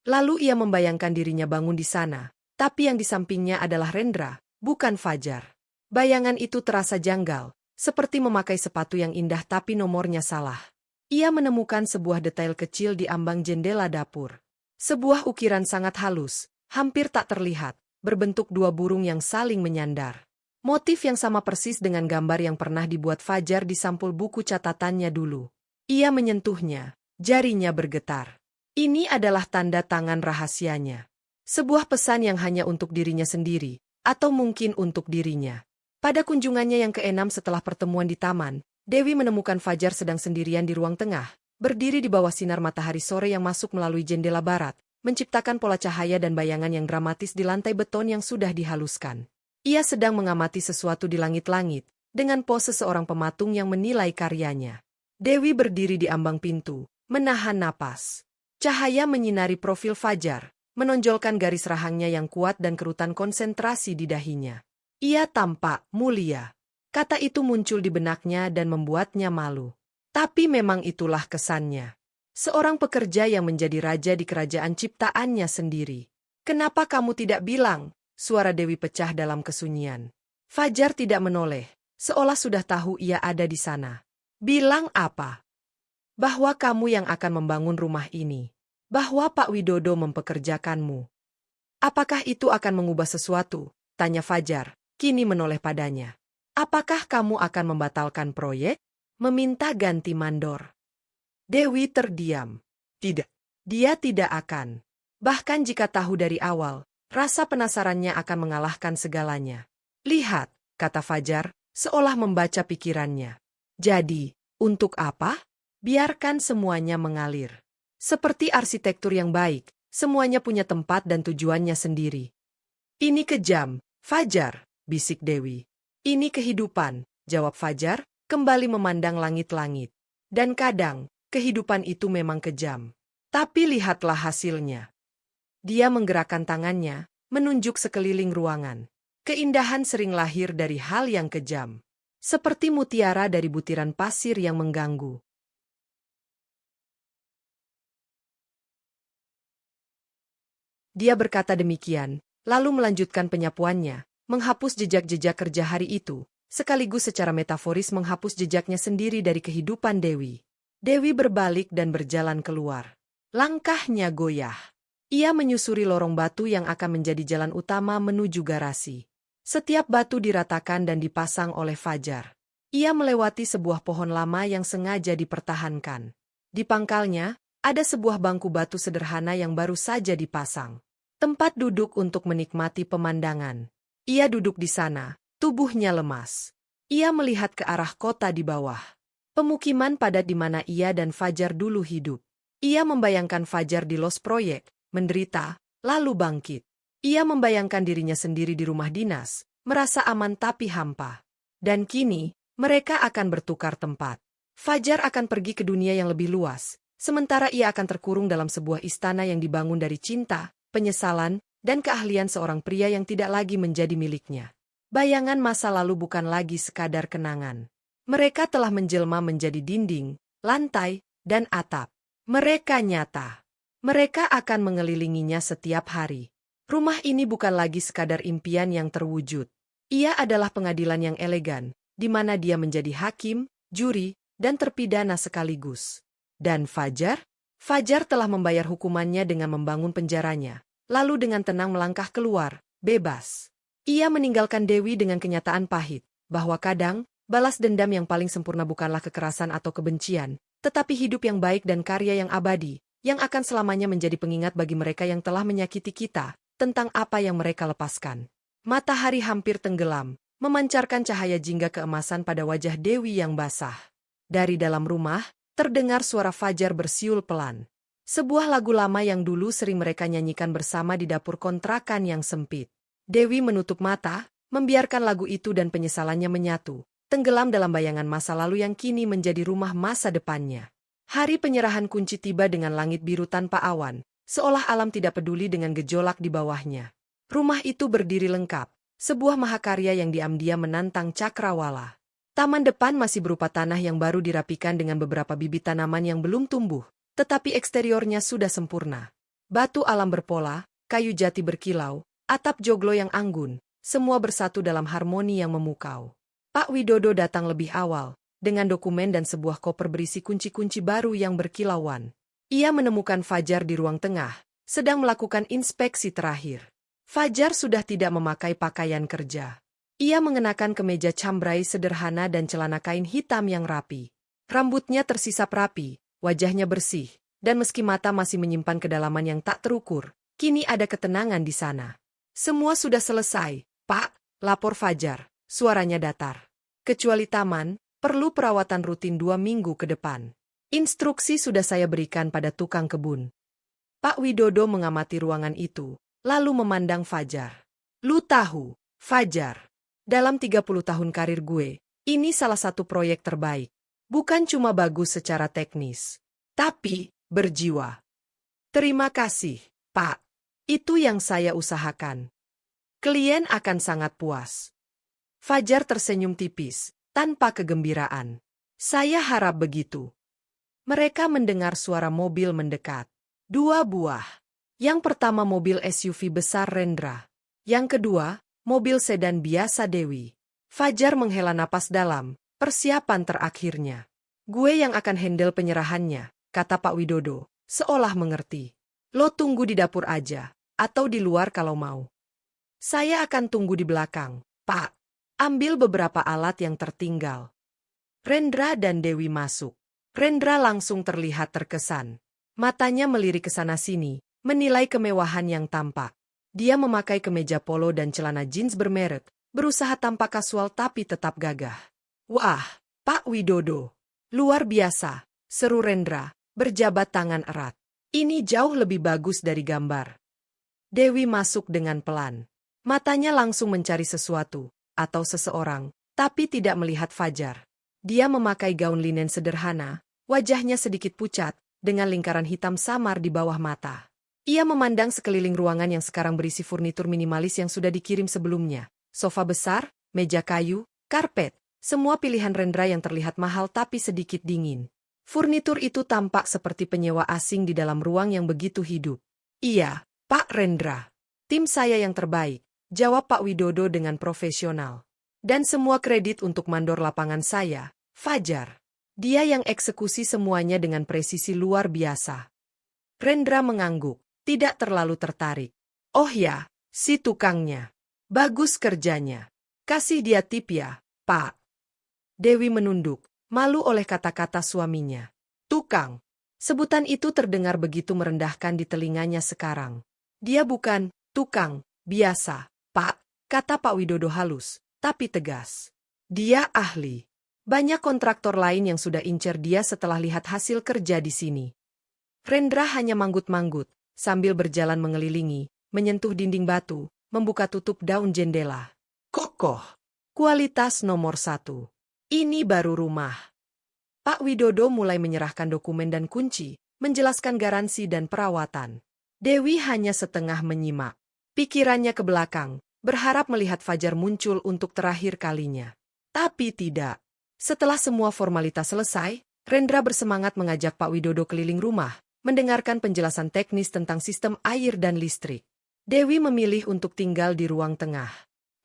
Lalu ia membayangkan dirinya bangun di sana, tapi yang di sampingnya adalah Rendra, bukan Fajar. Bayangan itu terasa janggal, seperti memakai sepatu yang indah tapi nomornya salah. Ia menemukan sebuah detail kecil di ambang jendela dapur. Sebuah ukiran sangat halus, hampir tak terlihat, berbentuk 2 burung yang saling menyandar. Motif yang sama persis dengan gambar yang pernah dibuat Fajar di sampul buku catatannya dulu. Ia menyentuhnya, jarinya bergetar. Ini adalah tanda tangan rahasianya. Sebuah pesan yang hanya untuk dirinya sendiri, atau mungkin untuk dirinya. Pada kunjungannya yang ke-6 setelah pertemuan di taman, Dewi menemukan Fajar sedang sendirian di ruang tengah, berdiri di bawah sinar matahari sore yang masuk melalui jendela barat, menciptakan pola cahaya dan bayangan yang dramatis di lantai beton yang sudah dihaluskan. Ia sedang mengamati sesuatu di langit-langit, dengan pose seorang pematung yang menilai karyanya. Dewi berdiri di ambang pintu, menahan napas. Cahaya menyinari profil Fajar, menonjolkan garis rahangnya yang kuat dan kerutan konsentrasi di dahinya. Ia tampak mulia. Kata itu muncul di benaknya dan membuatnya malu. Tapi memang itulah kesannya. Seorang pekerja yang menjadi raja di kerajaan ciptaannya sendiri. Kenapa kamu tidak bilang? Suara Dewi pecah dalam kesunyian. Fajar tidak menoleh, seolah sudah tahu ia ada di sana. Bilang apa? Bahwa kamu yang akan membangun rumah ini. Bahwa Pak Widodo mempekerjakanmu. Apakah itu akan mengubah sesuatu? Tanya Fajar, kini menoleh padanya. Apakah kamu akan membatalkan proyek? Meminta ganti mandor. Dewi terdiam. Tidak. Dia tidak akan. Bahkan jika tahu dari awal, Rasa penasarannya akan mengalahkan segalanya. Lihat, kata Fajar, seolah membaca pikirannya. Jadi, untuk apa? Biarkan semuanya mengalir. Seperti arsitektur yang baik, semuanya punya tempat dan tujuannya sendiri. Ini kejam, Fajar, bisik Dewi. Ini kehidupan, jawab Fajar, kembali memandang langit-langit. Dan kadang, kehidupan itu memang kejam. Tapi lihatlah hasilnya. Dia menggerakkan tangannya, menunjuk sekeliling ruangan. Keindahan sering lahir dari hal yang kejam. Seperti mutiara dari butiran pasir yang mengganggu. Dia berkata demikian, lalu melanjutkan penyapuannya, menghapus jejak-jejak kerja hari itu, sekaligus secara metaforis menghapus jejaknya sendiri dari kehidupan Dewi. Dewi berbalik dan berjalan keluar. Langkahnya goyah. Ia menyusuri lorong batu yang akan menjadi jalan utama menuju garasi. Setiap batu diratakan dan dipasang oleh Fajar. Ia melewati sebuah pohon lama yang sengaja dipertahankan. Di pangkalnya, ada sebuah bangku batu sederhana yang baru saja dipasang. Tempat duduk untuk menikmati pemandangan. Ia duduk di sana, tubuhnya lemas. Ia melihat ke arah kota di bawah. Pemukiman padat di mana ia dan Fajar dulu hidup. Ia membayangkan Fajar di los proyek, menderita, lalu bangkit. Ia membayangkan dirinya sendiri di rumah dinas, merasa aman tapi hampa. Dan kini, mereka akan bertukar tempat. Fajar akan pergi ke dunia yang lebih luas, sementara ia akan terkurung dalam sebuah istana yang dibangun dari cinta, penyesalan, dan keahlian seorang pria yang tidak lagi menjadi miliknya. Bayangan masa lalu bukan lagi sekadar kenangan. Mereka telah menjelma menjadi dinding, lantai, dan atap. Mereka nyata. Mereka akan mengelilinginya setiap hari. Rumah ini bukan lagi sekadar impian yang terwujud. Ia adalah pengadilan yang elegan, di mana dia menjadi hakim, juri, dan terpidana sekaligus. Dan Fajar? Fajar telah membayar hukumannya dengan membangun penjaranya, lalu dengan tenang melangkah keluar, bebas. Ia meninggalkan Dewi dengan kenyataan pahit, bahwa kadang, balas dendam yang paling sempurna bukanlah kekerasan atau kebencian, tetapi hidup yang baik dan karya yang abadi, yang akan selamanya menjadi pengingat bagi mereka yang telah menyakiti kita, tentang apa yang mereka lepaskan. Matahari hampir tenggelam, memancarkan cahaya jingga keemasan pada wajah Dewi yang basah. Dari dalam rumah, terdengar suara Fajar bersiul pelan. Sebuah lagu lama yang dulu sering mereka nyanyikan bersama di dapur kontrakan yang sempit. Dewi menutup mata, membiarkan lagu itu dan penyesalannya menyatu, tenggelam dalam bayangan masa lalu yang kini menjadi rumah masa depannya. Hari penyerahan kunci tiba dengan langit biru tanpa awan, seolah alam tidak peduli dengan gejolak di bawahnya. Rumah itu berdiri lengkap, sebuah mahakarya yang diam-diam menantang cakrawala. Taman depan masih berupa tanah yang baru dirapikan dengan beberapa bibit tanaman yang belum tumbuh, tetapi eksteriornya sudah sempurna. Batu alam berpola, kayu jati berkilau, atap joglo yang anggun, semua bersatu dalam harmoni yang memukau. Pak Widodo datang lebih awal, dengan dokumen dan sebuah koper berisi kunci-kunci baru yang berkilauan. Ia menemukan Fajar di ruang tengah, sedang melakukan inspeksi terakhir. Fajar sudah tidak memakai pakaian kerja. Ia mengenakan kemeja cambrai sederhana dan celana kain hitam yang rapi. Rambutnya tersisap rapi, wajahnya bersih, dan meski mata masih menyimpan kedalaman yang tak terukur, kini ada ketenangan di sana. Semua sudah selesai, Pak, lapor Fajar, suaranya datar. Kecuali taman, perlu perawatan rutin 2 minggu ke depan. Instruksi sudah saya berikan pada tukang kebun. Pak Widodo mengamati ruangan itu, lalu memandang Fajar. Lu tahu, Fajar, dalam 30 tahun karir gue, ini salah satu proyek terbaik. Bukan cuma bagus secara teknis, tapi berjiwa. Terima kasih, Pak. Itu yang saya usahakan. Klien akan sangat puas. Fajar tersenyum tipis, tanpa kegembiraan. Saya harap begitu. Mereka mendengar suara mobil mendekat. 2 buah. Yang pertama mobil SUV besar Rendra. Yang kedua, mobil sedan biasa Dewi. Fajar menghela napas dalam, persiapan terakhirnya. Gue yang akan handle penyerahannya, kata Pak Widodo, seolah mengerti. Lo tunggu di dapur aja, atau di luar kalau mau. Saya akan tunggu di belakang, Pak. Ambil beberapa alat yang tertinggal. Rendra dan Dewi masuk. Rendra langsung terlihat terkesan. Matanya melirik ke sana-sini, menilai kemewahan yang tampak. Dia memakai kemeja polo dan celana jeans bermerek, berusaha tampak kasual tapi tetap gagah. Wah, Pak Widodo. Luar biasa, seru Rendra, berjabat tangan erat. Ini jauh lebih bagus dari gambar. Dewi masuk dengan pelan. Matanya langsung mencari sesuatu, atau seseorang, tapi tidak melihat Fajar. Dia memakai gaun linen sederhana, wajahnya sedikit pucat, dengan lingkaran hitam samar di bawah mata. Ia memandang sekeliling ruangan yang sekarang berisi furnitur minimalis yang sudah dikirim sebelumnya. Sofa besar, meja kayu, karpet, semua pilihan Rendra yang terlihat mahal tapi sedikit dingin. Furnitur itu tampak seperti penyewa asing di dalam ruang yang begitu hidup. Iya, Pak Rendra. Tim saya yang terbaik, jawab Pak Widodo dengan profesional. Dan semua kredit untuk mandor lapangan saya, Fajar. Dia yang eksekusi semuanya dengan presisi luar biasa. Rendra mengangguk. Tidak terlalu tertarik. Oh ya, si tukangnya. Bagus kerjanya. Kasih dia tip ya, Pak. Dewi menunduk, malu oleh kata-kata suaminya. Tukang. Sebutan itu terdengar begitu merendahkan di telinganya sekarang. Dia bukan tukang biasa, Pak, kata Pak Widodo halus, tapi tegas. Dia ahli. Banyak kontraktor lain yang sudah incer dia setelah lihat hasil kerja di sini. Rendra hanya manggut-manggut. Sambil berjalan mengelilingi, menyentuh dinding batu, membuka tutup daun jendela. Kokoh. Kualitas nomor 1. Ini baru rumah. Pak Widodo mulai menyerahkan dokumen dan kunci, menjelaskan garansi dan perawatan. Dewi hanya setengah menyimak. Pikirannya ke belakang, berharap melihat Fajar muncul untuk terakhir kalinya. Tapi tidak. Setelah semua formalitas selesai, Rendra bersemangat mengajak Pak Widodo keliling rumah, mendengarkan penjelasan teknis tentang sistem air dan listrik. Dewi memilih untuk tinggal di ruang tengah.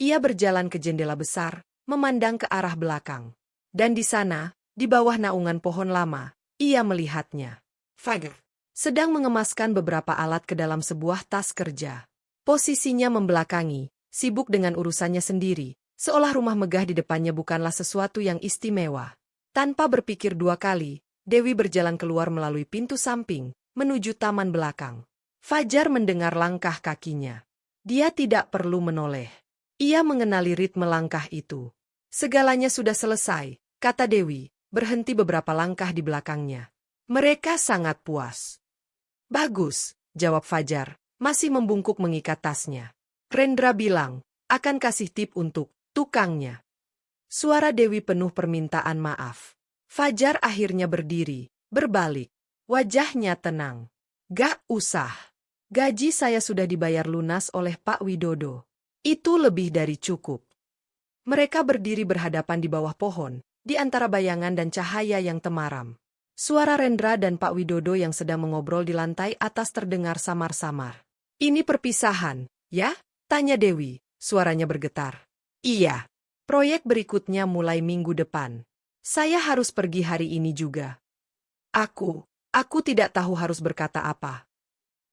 Ia berjalan ke jendela besar, memandang ke arah belakang. Dan di sana, di bawah naungan pohon lama, ia melihatnya. Fajar sedang mengemaskan beberapa alat ke dalam sebuah tas kerja. Posisinya membelakangi, sibuk dengan urusannya sendiri, seolah rumah megah di depannya bukanlah sesuatu yang istimewa. Tanpa berpikir dua kali, Dewi berjalan keluar melalui pintu samping, menuju taman belakang. Fajar mendengar langkah kakinya. Dia tidak perlu menoleh. Ia mengenali ritme langkah itu. Segalanya sudah selesai, kata Dewi, berhenti beberapa langkah di belakangnya. Mereka sangat puas. Bagus, jawab Fajar, masih membungkuk mengikat tasnya. Rendra bilang, akan kasih tip untuk tukangnya. Suara Dewi penuh permintaan maaf. Fajar akhirnya berdiri, berbalik. Wajahnya tenang. Gak usah. Gaji saya sudah dibayar lunas oleh Pak Widodo. Itu lebih dari cukup. Mereka berdiri berhadapan di bawah pohon, di antara bayangan dan cahaya yang temaram. Suara Rendra dan Pak Widodo yang sedang mengobrol di lantai atas terdengar samar-samar. Ini perpisahan, ya? Tanya Dewi, suaranya bergetar. Iya. Proyek berikutnya mulai minggu depan. Saya harus pergi hari ini juga. Aku tidak tahu harus berkata apa.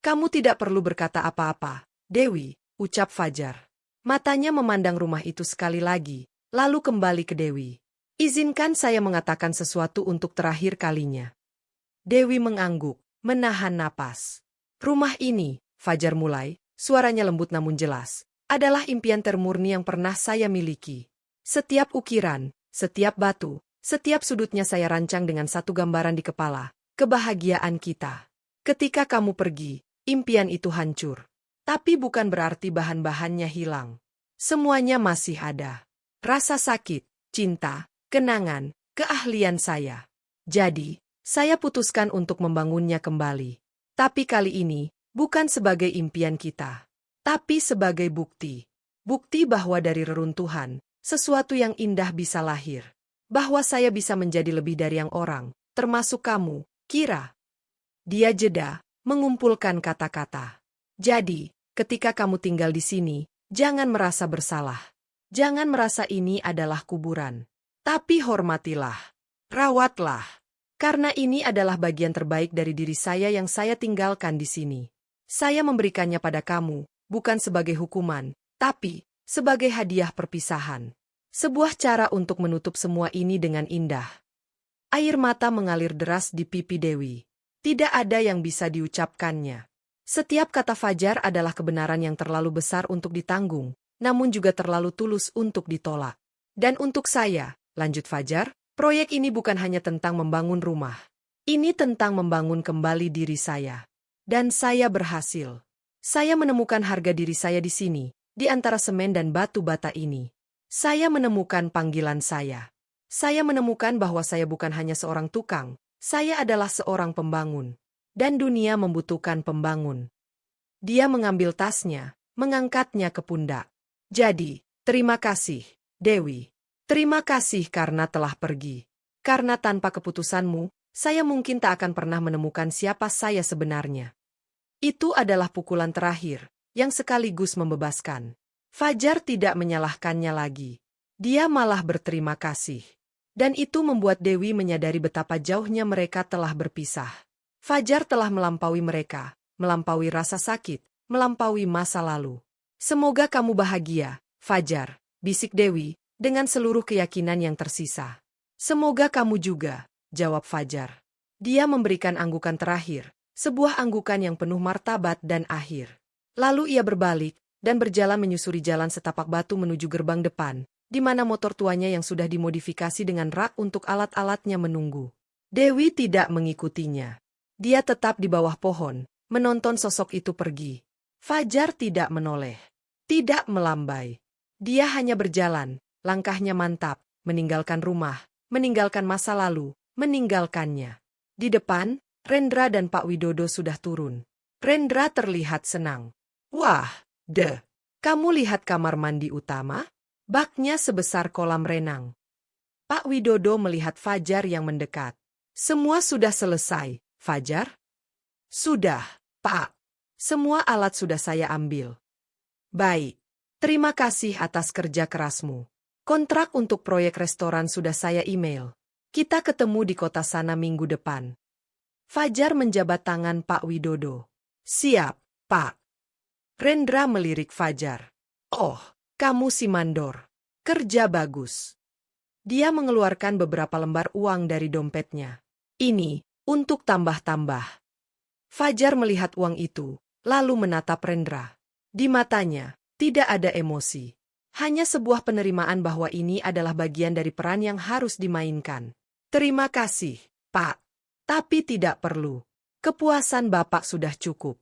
Kamu tidak perlu berkata apa-apa, Dewi, ucap Fajar. Matanya memandang rumah itu sekali lagi, lalu kembali ke Dewi. Izinkan saya mengatakan sesuatu untuk terakhir kalinya. Dewi mengangguk, menahan napas. Rumah ini, Fajar mulai, suaranya lembut namun jelas, adalah impian termurni yang pernah saya miliki. Setiap ukiran, setiap batu, setiap sudutnya saya rancang dengan satu gambaran di kepala, kebahagiaan kita. Ketika kamu pergi, impian itu hancur. Tapi bukan berarti bahan-bahannya hilang. Semuanya masih ada. Rasa sakit, cinta, kenangan, keahlian saya. Jadi, saya putuskan untuk membangunnya kembali. Tapi kali ini, bukan sebagai impian kita. Tapi sebagai bukti. Bukti bahwa dari reruntuhan, sesuatu yang indah bisa lahir. Bahwa saya bisa menjadi lebih dari yang orang, termasuk kamu, Kira. Dia jeda, mengumpulkan kata-kata. Jadi, ketika kamu tinggal di sini, jangan merasa bersalah. Jangan merasa ini adalah kuburan. Tapi hormatilah. Rawatlah. Karena ini adalah bagian terbaik dari diri saya yang saya tinggalkan di sini. Saya memberikannya pada kamu, bukan sebagai hukuman, tapi sebagai hadiah perpisahan. Sebuah cara untuk menutup semua ini dengan indah. Air mata mengalir deras di pipi Dewi. Tidak ada yang bisa diucapkannya. Setiap kata Fajar adalah kebenaran yang terlalu besar untuk ditanggung, namun juga terlalu tulus untuk ditolak. Dan untuk saya, lanjut Fajar, proyek ini bukan hanya tentang membangun rumah. Ini tentang membangun kembali diri saya. Dan saya berhasil. Saya menemukan harga diri saya di sini, di antara semen dan batu bata ini. Saya menemukan panggilan saya. Saya menemukan bahwa saya bukan hanya seorang tukang, saya adalah seorang pembangun. Dan dunia membutuhkan pembangun. Dia mengambil tasnya, mengangkatnya ke pundak. Jadi, terima kasih, Dewi. Terima kasih karena telah pergi. Karena tanpa keputusanmu, saya mungkin tak akan pernah menemukan siapa saya sebenarnya. Itu adalah pukulan terakhir, yang sekaligus membebaskan. Fajar tidak menyalahkannya lagi. Dia malah berterima kasih. Dan itu membuat Dewi menyadari betapa jauhnya mereka telah berpisah. Fajar telah melampaui mereka, melampaui rasa sakit, melampaui masa lalu. Semoga kamu bahagia, Fajar, bisik Dewi, dengan seluruh keyakinan yang tersisa. Semoga kamu juga, jawab Fajar. Dia memberikan anggukan terakhir, sebuah anggukan yang penuh martabat dan akhir. Lalu ia berbalik, dan berjalan menyusuri jalan setapak batu menuju gerbang depan, di mana motor tuanya yang sudah dimodifikasi dengan rak untuk alat-alatnya menunggu. Dewi tidak mengikutinya. Dia tetap di bawah pohon, menonton sosok itu pergi. Fajar tidak menoleh, tidak melambai. Dia hanya berjalan, langkahnya mantap, meninggalkan rumah, meninggalkan masa lalu, meninggalkannya. Di depan, Rendra dan Pak Widodo sudah turun. Rendra terlihat senang. Wah, kamu lihat kamar mandi utama? Baknya sebesar kolam renang. Pak Widodo melihat Fajar yang mendekat. Semua sudah selesai, Fajar? Sudah, Pak. Semua alat sudah saya ambil. Baik. Terima kasih atas kerja kerasmu. Kontrak untuk proyek restoran sudah saya email. Kita ketemu di kota sana minggu depan. Fajar menjabat tangan Pak Widodo. Siap, Pak. Rendra melirik Fajar. Oh, kamu si mandor. Kerja bagus. Dia mengeluarkan beberapa lembar uang dari dompetnya. Ini, untuk tambah-tambah. Fajar melihat uang itu, lalu menatap Rendra. Di matanya, tidak ada emosi. Hanya sebuah penerimaan bahwa ini adalah bagian dari peran yang harus dimainkan. Terima kasih, Pak. Tapi tidak perlu. Kepuasan Bapak sudah cukup.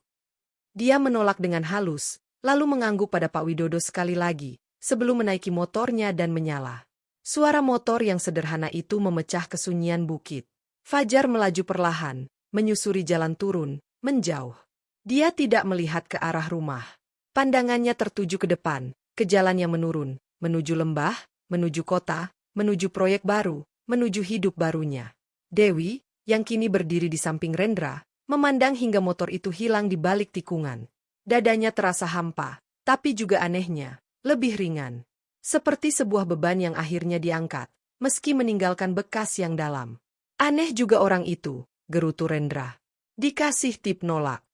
Dia menolak dengan halus, lalu mengangguk pada Pak Widodo sekali lagi, sebelum menaiki motornya dan menyala. Suara motor yang sederhana itu memecah kesunyian bukit. Fajar melaju perlahan, menyusuri jalan turun, menjauh. Dia tidak melihat ke arah rumah. Pandangannya tertuju ke depan, ke jalan yang menurun, menuju lembah, menuju kota, menuju proyek baru, menuju hidup barunya. Dewi, yang kini berdiri di samping Rendra, memandang hingga motor itu hilang di balik tikungan. Dadanya terasa hampa, tapi juga anehnya, lebih ringan. Seperti sebuah beban yang akhirnya diangkat, meski meninggalkan bekas yang dalam. Aneh juga orang itu, gerutu Rendra. Dikasih tip nolak.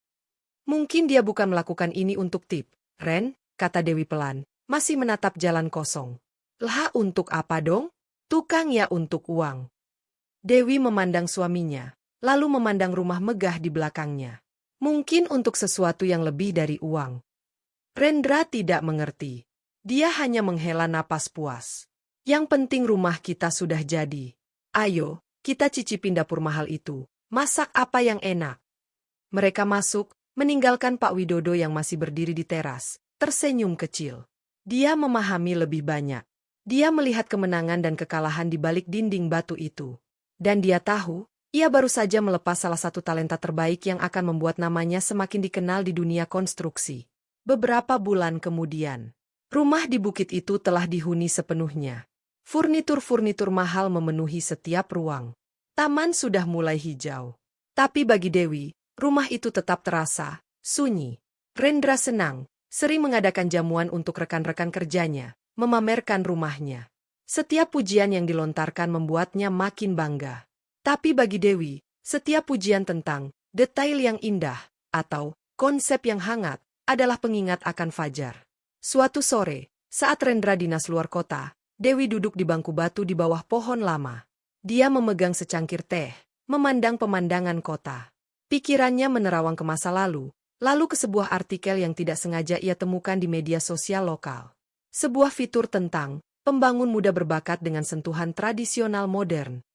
Mungkin dia bukan melakukan ini untuk tip, Ren, kata Dewi pelan, masih menatap jalan kosong. Lah untuk apa dong? Tukang ya untuk uang. Dewi memandang suaminya, lalu memandang rumah megah di belakangnya. Mungkin untuk sesuatu yang lebih dari uang. Rendra tidak mengerti. Dia hanya menghela napas puas. Yang penting rumah kita sudah jadi. Ayo, kita cicipin dapur mahal itu. Masak apa yang enak? Mereka masuk, meninggalkan Pak Widodo yang masih berdiri di teras, tersenyum kecil. Dia memahami lebih banyak. Dia melihat kemenangan dan kekalahan di balik dinding batu itu. Dan dia tahu, ia baru saja melepas salah satu talenta terbaik yang akan membuat namanya semakin dikenal di dunia konstruksi. Beberapa bulan kemudian, rumah di bukit itu telah dihuni sepenuhnya. Furnitur-furnitur mahal memenuhi setiap ruang. Taman sudah mulai hijau. Tapi bagi Dewi, rumah itu tetap terasa sunyi. Rendra senang, sering mengadakan jamuan untuk rekan-rekan kerjanya, memamerkan rumahnya. Setiap pujian yang dilontarkan membuatnya makin bangga. Tapi bagi Dewi, setiap pujian tentang detail yang indah atau konsep yang hangat adalah pengingat akan Fajar. Suatu sore, saat Rendra dinas luar kota, Dewi duduk di bangku batu di bawah pohon lama. Dia memegang secangkir teh, memandang pemandangan kota. Pikirannya menerawang ke masa lalu, Lalu ke sebuah artikel yang tidak sengaja ia temukan di media sosial lokal. Sebuah fitur tentang pembangun muda berbakat dengan sentuhan tradisional modern.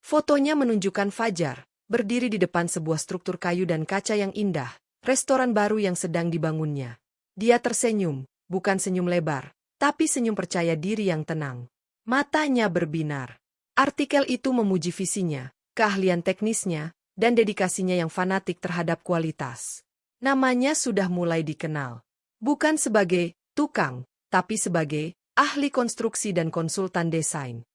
Fotonya menunjukkan Fajar, berdiri di depan sebuah struktur kayu dan kaca yang indah, restoran baru yang sedang dibangunnya. Dia tersenyum, bukan senyum lebar, tapi senyum percaya diri yang tenang. Matanya berbinar. Artikel itu memuji visinya, keahlian teknisnya, dan dedikasinya yang fanatik terhadap kualitas. Namanya sudah mulai dikenal. Bukan sebagai tukang, tapi sebagai ahli konstruksi dan konsultan desain.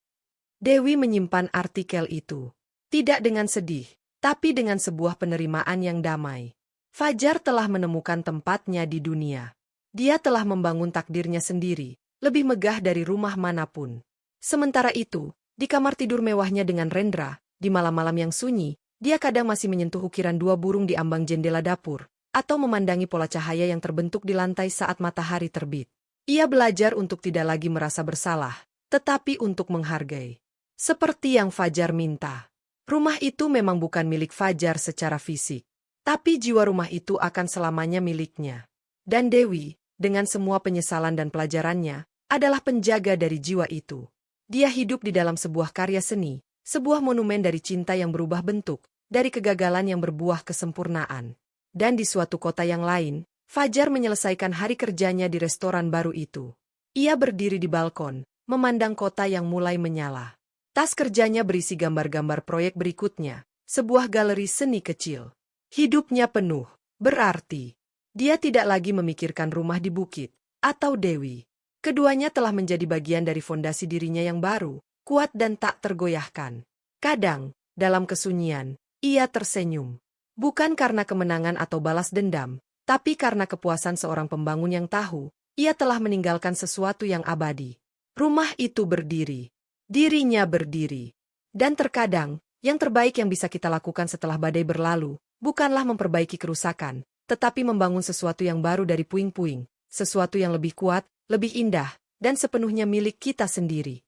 Dewi menyimpan artikel itu. Tidak dengan sedih, tapi dengan sebuah penerimaan yang damai. Fajar telah menemukan tempatnya di dunia. Dia telah membangun takdirnya sendiri, lebih megah dari rumah manapun. Sementara itu, di kamar tidur mewahnya dengan Rendra, di malam-malam yang sunyi, dia kadang masih menyentuh ukiran dua burung di ambang jendela dapur, atau memandangi pola cahaya yang terbentuk di lantai saat matahari terbit. Ia belajar untuk tidak lagi merasa bersalah, tetapi untuk menghargai. Seperti yang Fajar minta. Rumah itu memang bukan milik Fajar secara fisik, tapi jiwa rumah itu akan selamanya miliknya. Dan Dewi, dengan semua penyesalan dan pelajarannya, adalah penjaga dari jiwa itu. Dia hidup di dalam sebuah karya seni, sebuah monumen dari cinta yang berubah bentuk, dari kegagalan yang berbuah kesempurnaan. Dan di suatu kota yang lain, Fajar menyelesaikan hari kerjanya di restoran baru itu. Ia berdiri di balkon, memandang kota yang mulai menyala. Tas kerjanya berisi gambar-gambar proyek berikutnya, sebuah galeri seni kecil. Hidupnya penuh, berarti. Dia tidak lagi memikirkan rumah di bukit, atau Dewi. Keduanya telah menjadi bagian dari fondasi dirinya yang baru, kuat dan tak tergoyahkan. Kadang, dalam kesunyian, ia tersenyum. Bukan karena kemenangan atau balas dendam, tapi karena kepuasan seorang pembangun yang tahu, ia telah meninggalkan sesuatu yang abadi. Rumah itu berdiri. Dirinya berdiri. Dan terkadang, yang terbaik yang bisa kita lakukan setelah badai berlalu, bukanlah memperbaiki kerusakan, tetapi membangun sesuatu yang baru dari puing-puing, sesuatu yang lebih kuat, lebih indah, dan sepenuhnya milik kita sendiri.